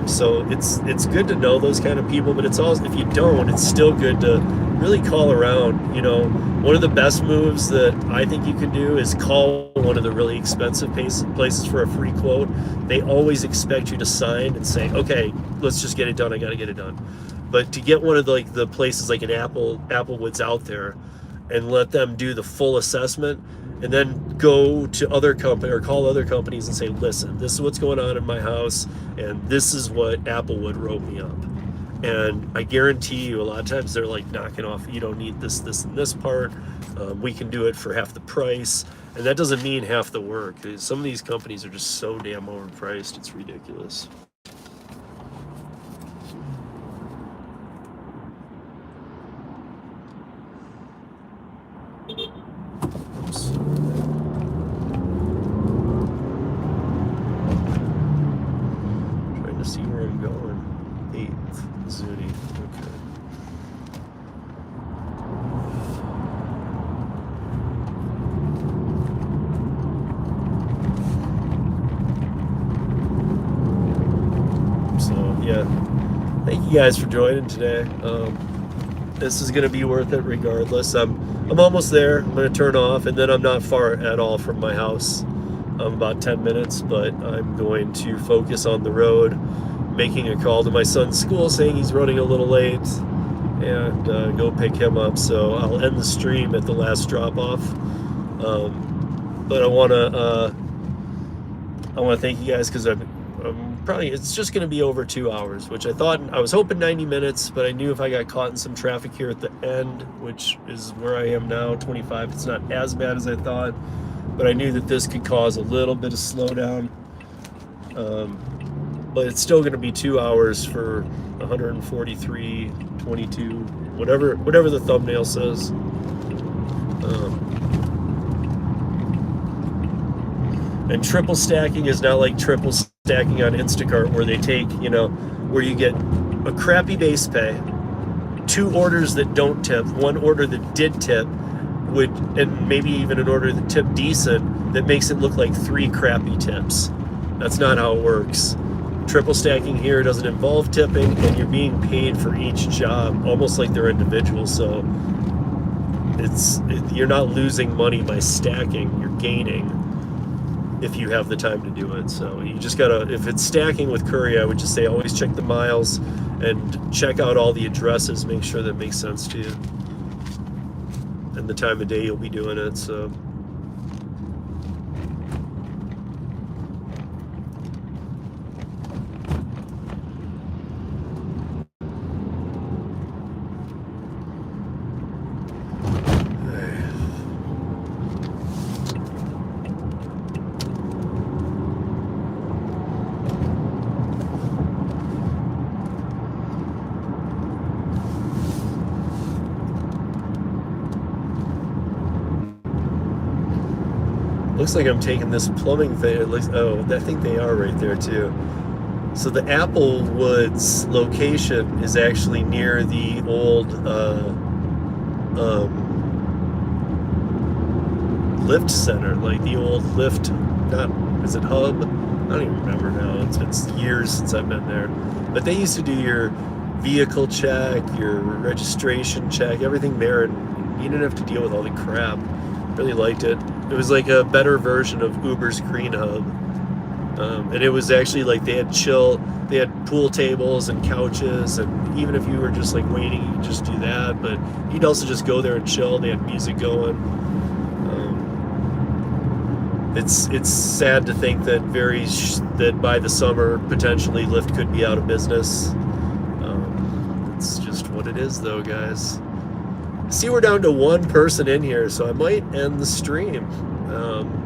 [SPEAKER 1] So it's good to know those kind of people, but it's also, if you don't, it's still good to really call around. You know, one of the best moves that I think you can do is call one of the really expensive places for a free quote. They always expect you to sign and say, okay, let's just get it done. I got to get it done. But to get one of the places like an Applewood's out there, and let them do the full assessment, and then go to other company or call other companies and say, listen, this is what's going on in my house, and this is what Applewood wrote me up. And I guarantee you, a lot of times they're like knocking off, you don't need this, and this part. We can do it for half the price. And that doesn't mean half the work. Some of these companies are just so damn overpriced, it's ridiculous. Oops. Trying to see where I'm going. 8th, Zuni. Okay. So yeah, thank you guys for joining today. This is going to be worth it regardless. I'm almost there. I'm going to turn off, and then I'm not far at all from my house. I'm about 10 minutes, but I'm going to focus on the road, making a call to my son's school saying he's running a little late, and go pick him up. So I'll end the stream at the last drop-off. But I want to thank you guys, because it's just going to be over 2 hours, which I was hoping 90 minutes, but I knew if I got caught in some traffic here at the end, which is where I am now, 25, it's not as bad as I thought, but I knew that this could cause a little bit of slowdown. But it's still going to be 2 hours for 143, 22, whatever the thumbnail says. And triple stacking is not like triple stacking on Instacart, where they take, where you get a crappy base pay, 2 orders that don't tip, 1 order that did tip, and maybe even an order that tipped decent, that makes it look like 3 crappy tips. That's not how it works. Triple stacking here doesn't involve tipping, and you're being paid for each job, almost like they're individuals. So you're not losing money by stacking, you're gaining if you have the time to do it. So you just gotta, if it's stacking with Curri, I would just say always check the miles and check out all the addresses, make sure that makes sense to you, and the time of day you'll be doing it. So Looks like I'm taking this plumbing thing. It looks, oh, I think they are right there too. So the Applewoods location is actually near the old lift center, like the old lift, not, is it hub? I don't even remember now. It's been years since I've been there. But they used to do your vehicle check, your registration check, everything there, and you didn't have to deal with all the crap. Really liked it. It was like a better version of Uber's Green Hub. And it was actually like they had pool tables and couches, and even if you were just like waiting, you could just do that. But you'd also just go there and chill. They had music going. It's sad to think that that by the summer potentially Lyft could be out of business. It's just what it is, though, guys. See, we're down to one person in here, so I might end the stream.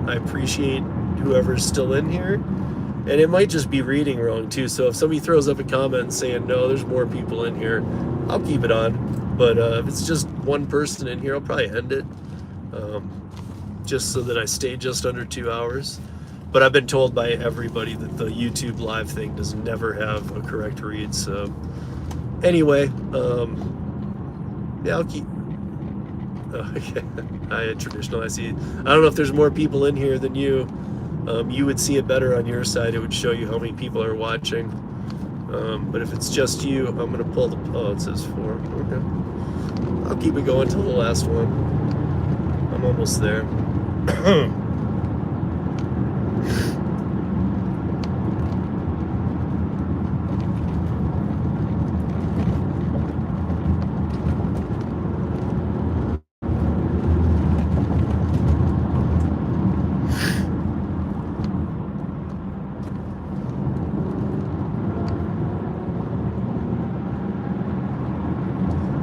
[SPEAKER 1] I appreciate whoever's still in here, and it might just be reading wrong too. So if somebody throws up a comment saying no, there's more people in here, I'll keep it on. But if it's just one person in here, I'll probably end it. Just so that I stay just under 2 hours. But I've been told by everybody that the YouTube live thing does never have a correct read. So anyway, yeah, I'll keep. Okay, I had traditional. I see. I don't know if there's more people in here than you. You would see it better on your side. It would show you how many people are watching. But if it's just you, I'm gonna pull the. Oh, it says 4. Okay. I'll keep it going till the last one. I'm almost there.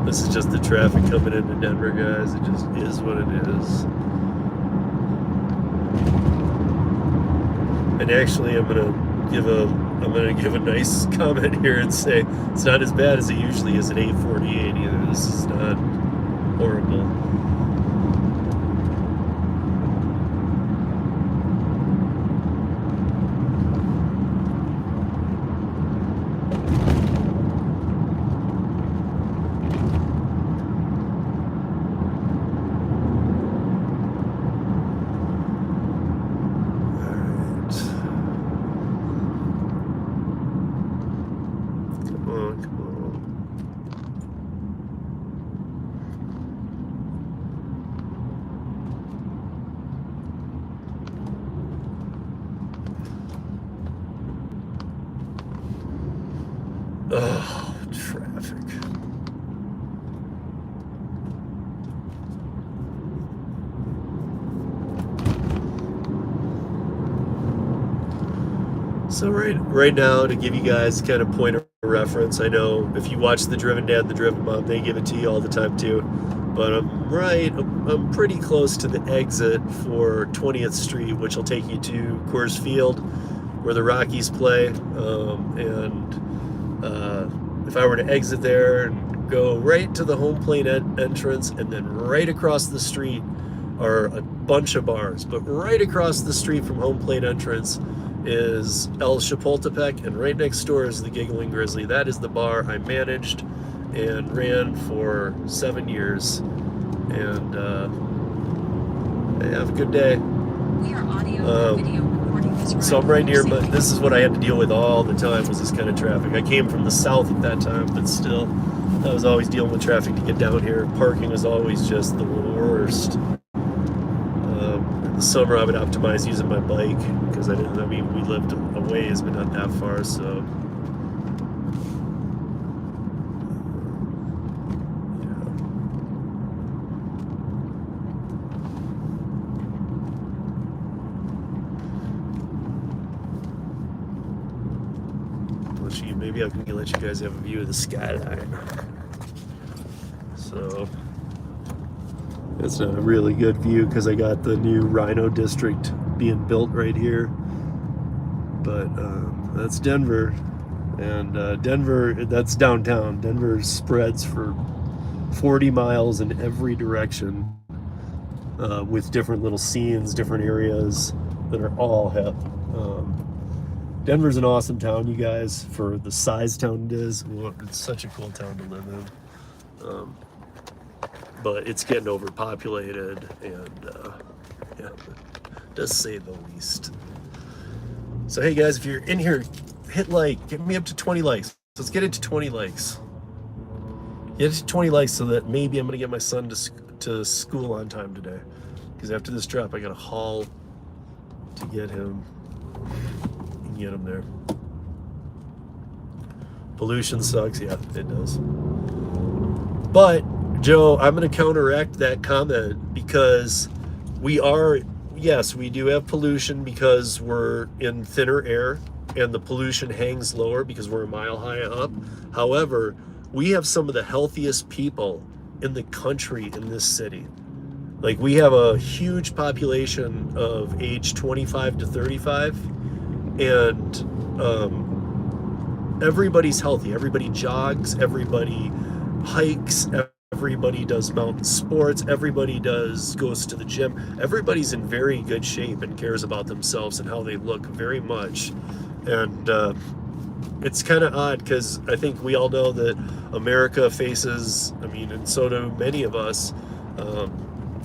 [SPEAKER 1] This is just the traffic coming into Denver, guys. It just is what it is. And actually, I'm gonna give a nice comment here and say it's not as bad as it usually is at 8:48 either. This is not horrible. Oh, traffic. So right now, to give you guys kind of point of reference, I know if you watch The Driven Dad, The Driven Mom, they give it to you all the time too. But I'm pretty close to the exit for 20th Street, which will take you to Coors Field, where the Rockies play. If I were to exit there and go right to the home plate entrance, and then right across the street are a bunch of bars, but right across the street from home plate entrance is El Chapultepec, and right next door is the Giggling Grizzly. That is the bar I managed and ran for 7 years. And hey, have a good day.
[SPEAKER 2] We are audio and video recording this ride.
[SPEAKER 1] So I'm right near, but this is what I had to deal with all the time, was this kind of traffic. I came from the south at that time, but still, I was always dealing with traffic to get down here. Parking was always just the worst. In the summer, I would optimize using my bike, because we lived a ways, but not that far, so. Maybe I can let you guys have a view of the skyline. So it's a really good view because I got the new Rhino District being built right here. But that's Denver, and Denver, that's downtown. Denver spreads for 40 miles in every direction. with different little scenes, different areas that are all hip. Denver's an awesome town, you guys, for the size town it is. Well, it's such a cool town to live in. But it's getting overpopulated, and yeah, to say the least. So hey guys, if you're in here, hit like, get me up to 20 likes. Let's get it to 20 likes. Get it to 20 likes so that maybe I'm gonna get my son to school on time today. Because after this drop, I gotta haul to get him and get him there. Pollution sucks, yeah, it does. But Joe, I'm gonna counteract that comment because yes, we do have pollution because we're in thinner air and the pollution hangs lower because we're a mile high up. However, we have some of the healthiest people in the country in this city. Like, we have a huge population of age 25 to 35, and everybody's healthy. Everybody jogs, everybody hikes, everybody does mountain sports, everybody goes to the gym. Everybody's in very good shape and cares about themselves and how they look very much. And it's kind of odd because I think we all know that America faces, and so do many of us,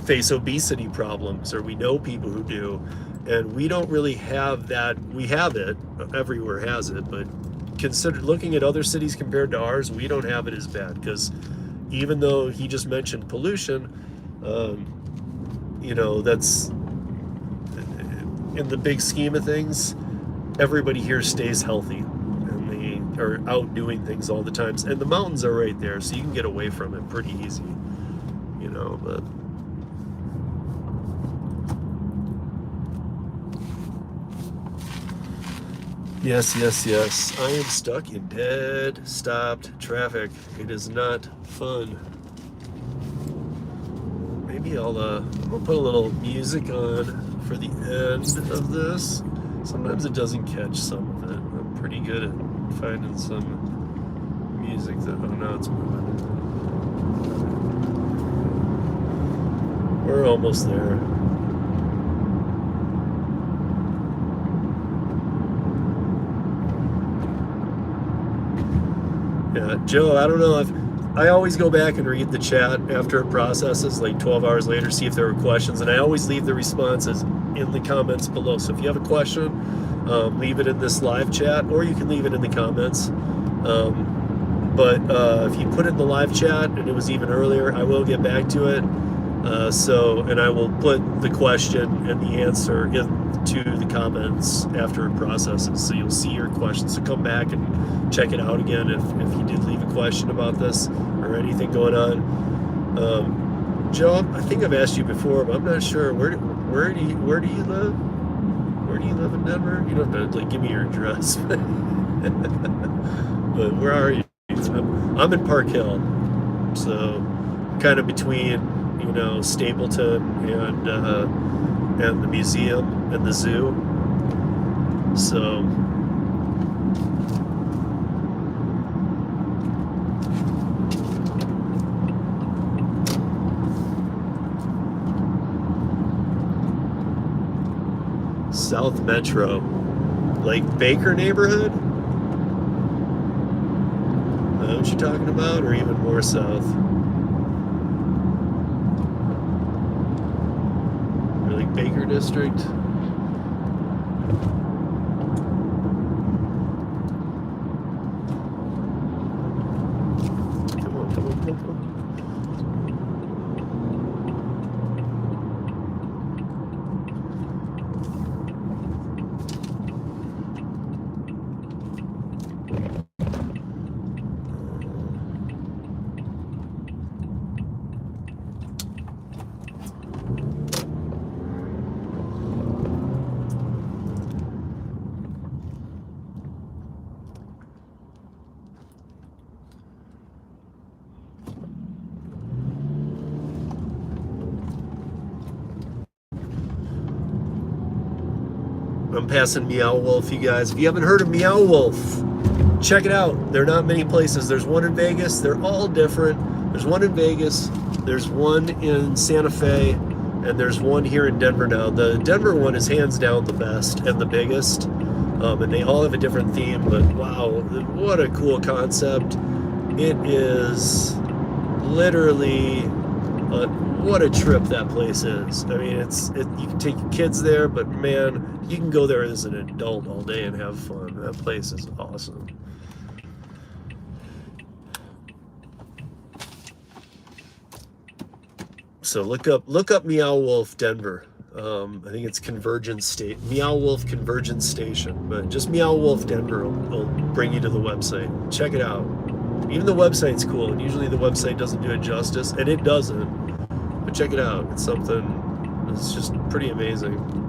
[SPEAKER 1] face obesity problems, or we know people who do, and we don't really have that. We have it, everywhere has it, but looking at other cities compared to ours, we don't have it as bad, because even though he just mentioned pollution, that's, in the big scheme of things, everybody here stays healthy, and they are out doing things all the time, and the mountains are right there, so you can get away from it pretty easy, but yes, I am stuck in dead stopped traffic. It is not fun. Maybe I'm gonna put a little music on for the end of this. Sometimes it doesn't catch some of it. I'm pretty good at finding some music that, oh, now it's moving. We're almost there. Yeah, Joe, I don't know if I always go back and read the chat after it processes, like 12 hours later, see if there were questions, and I always leave the responses in the comments below. So if you have a question, leave it in this live chat, or you can leave it in the comments. But if you put it in the live chat, and it was even earlier, I will get back to it. And I will put the question and the answer into the comments after it processes, so you'll see your questions. So come back and check it out again if you did leave a question about this or anything going on. Joe, I think I've asked you before, but I'm not sure. Where do you live? Where do you live in Denver? You don't have to give me your address. But where are you? I'm in Park Hill, so kind of between Stapleton and the museum and the zoo. So South Metro, like Baker neighborhood? Is that what you're talking about, or even more south? Baker District. Come on. I'm passing Meow Wolf, you guys. If you haven't heard of Meow Wolf, check it out. There are not many places. There's one in Vegas. They're all different. There's one in Vegas. There's one in Santa Fe. and there's one here in Denver now. The Denver one is hands down the best and the biggest, and they all have a different theme, but wow, what a cool concept. It is literally what a trip that place is. I mean, you can take your kids there, but man, you can go there as an adult all day and have fun. That place is awesome. So look up Meow Wolf Denver. I think it's Convergence State, Meow Wolf Convergence Station, but just Meow Wolf Denver will bring you to the website. Check it out. Even the website's cool, and usually the website doesn't do it justice, and it doesn't. But check it out. It's something that's just pretty amazing.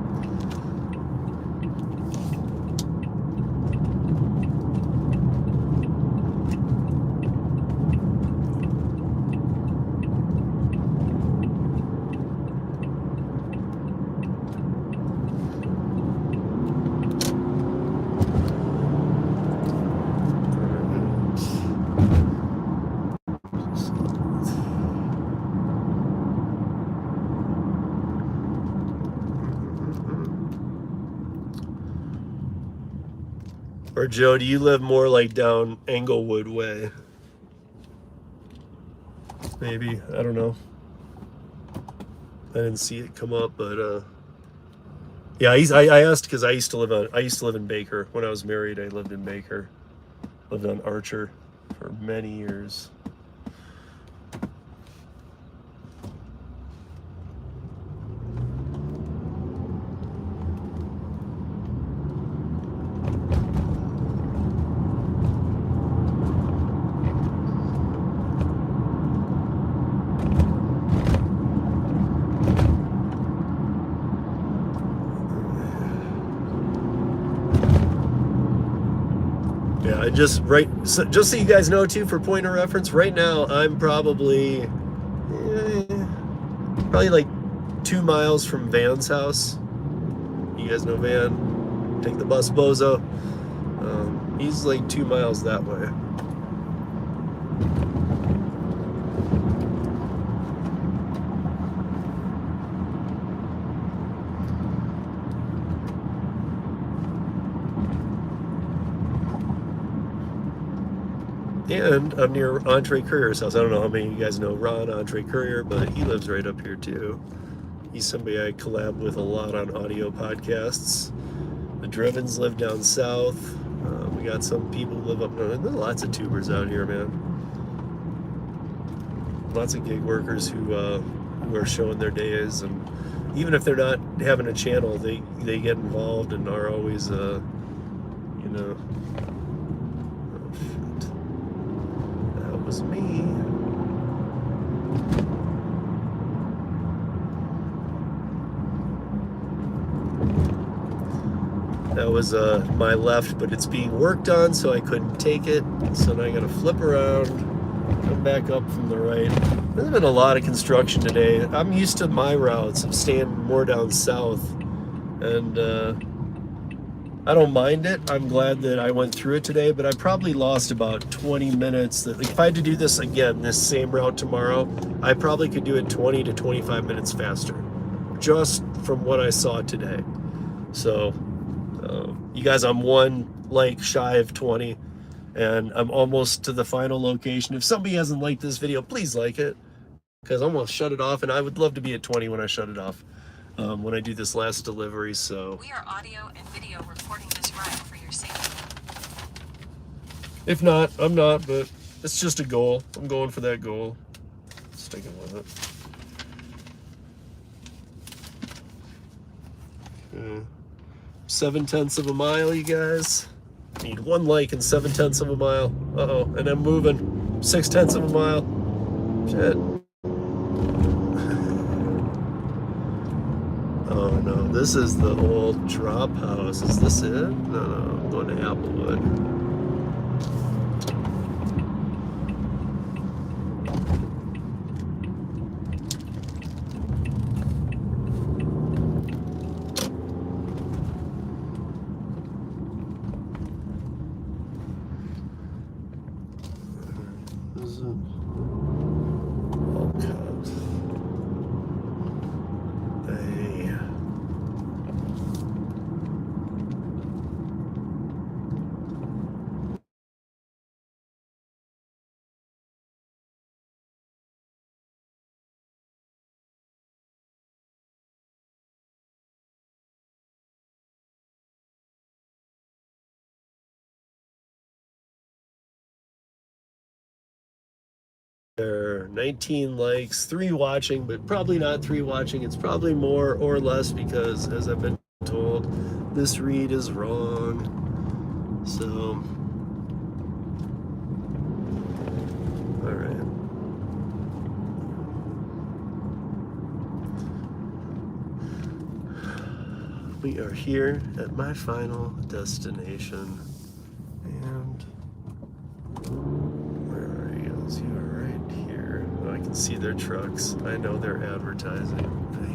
[SPEAKER 1] Or Joe, do you live more like down Englewood way? Maybe, I don't know. I didn't see it come up, but yeah, I asked because I used to live in Baker when I was married. I lived in Baker, lived on Archer for many years. Yeah, just so you guys know too, for point of reference, right now I'm probably like 2 miles from Van's house. You guys know Van? Take the bus, bozo. He's like 2 miles that way. And I'm near Andre Courier's house. I don't know how many of you guys know Ron Andre Courier, but he lives right up here too. He's somebody I collab with a lot on audio podcasts. The Drivens live down south. We got some people who live up north. There's lots of tubers out here, man. Lots of gig workers who are showing their days, and even if they're not having a channel, they get involved and are always, you know. Oh shit, that was me. That was my left, but it's being worked on, so I couldn't take it. So now I gotta flip around, come back up from the right. There's been a lot of construction today. I'm used to my routes of staying more down south, and I don't mind it. I'm glad that I went through it today, but I probably lost about 20 minutes. Like, if I had to do this again, this same route tomorrow, I probably could do it 20 to 25 minutes faster, just from what I saw today. So, you guys, I'm one like shy of 20, and I'm almost to the final location. If somebody hasn't liked this video, please like it, because I'm gonna shut it off, and I would love to be at 20 when I shut it off, when I do this last delivery. So
[SPEAKER 2] We are audio and video recording this ride for your safety.
[SPEAKER 1] if not, I'm not, but it's just a goal. I'm going for that goal, sticking with it. Okay. 7/10 of a mile, you guys. Need 1 like in 7/10 of a mile. Uh-oh, and I'm moving 6/10 of a mile. Shit. Oh no, this is the old drop house. Is this it? No, I'm going to Applewood. there. 19 likes, 3 watching, but probably not 3 watching. It's probably more or less because, as I've been told, this read is wrong. So, all right. We are here at my final destination. And where are you? You are right here. Oh, I can see their trucks. I know they're advertising. Okay.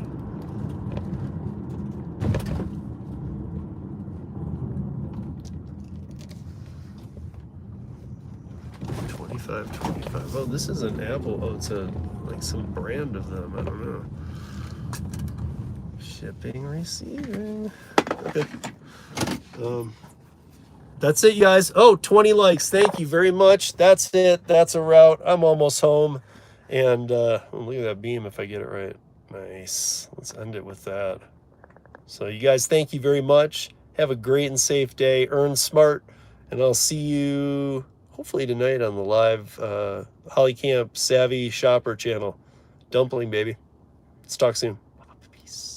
[SPEAKER 1] 25. Oh, this is an Apple. Oh, it's like some brand of them. I don't know. Shipping, receiving. Okay. That's it, you guys. Oh, 20 likes. Thank you very much. That's it. That's a route. I'm almost home. And look at that beam if I get it right. Nice. Let's end it with that. So you guys, thank you very much. Have a great and safe day. Earn smart. And I'll see you hopefully tonight on the live Holly Camp Savvy Shopper channel. Dumpling, baby. Let's talk soon. Peace.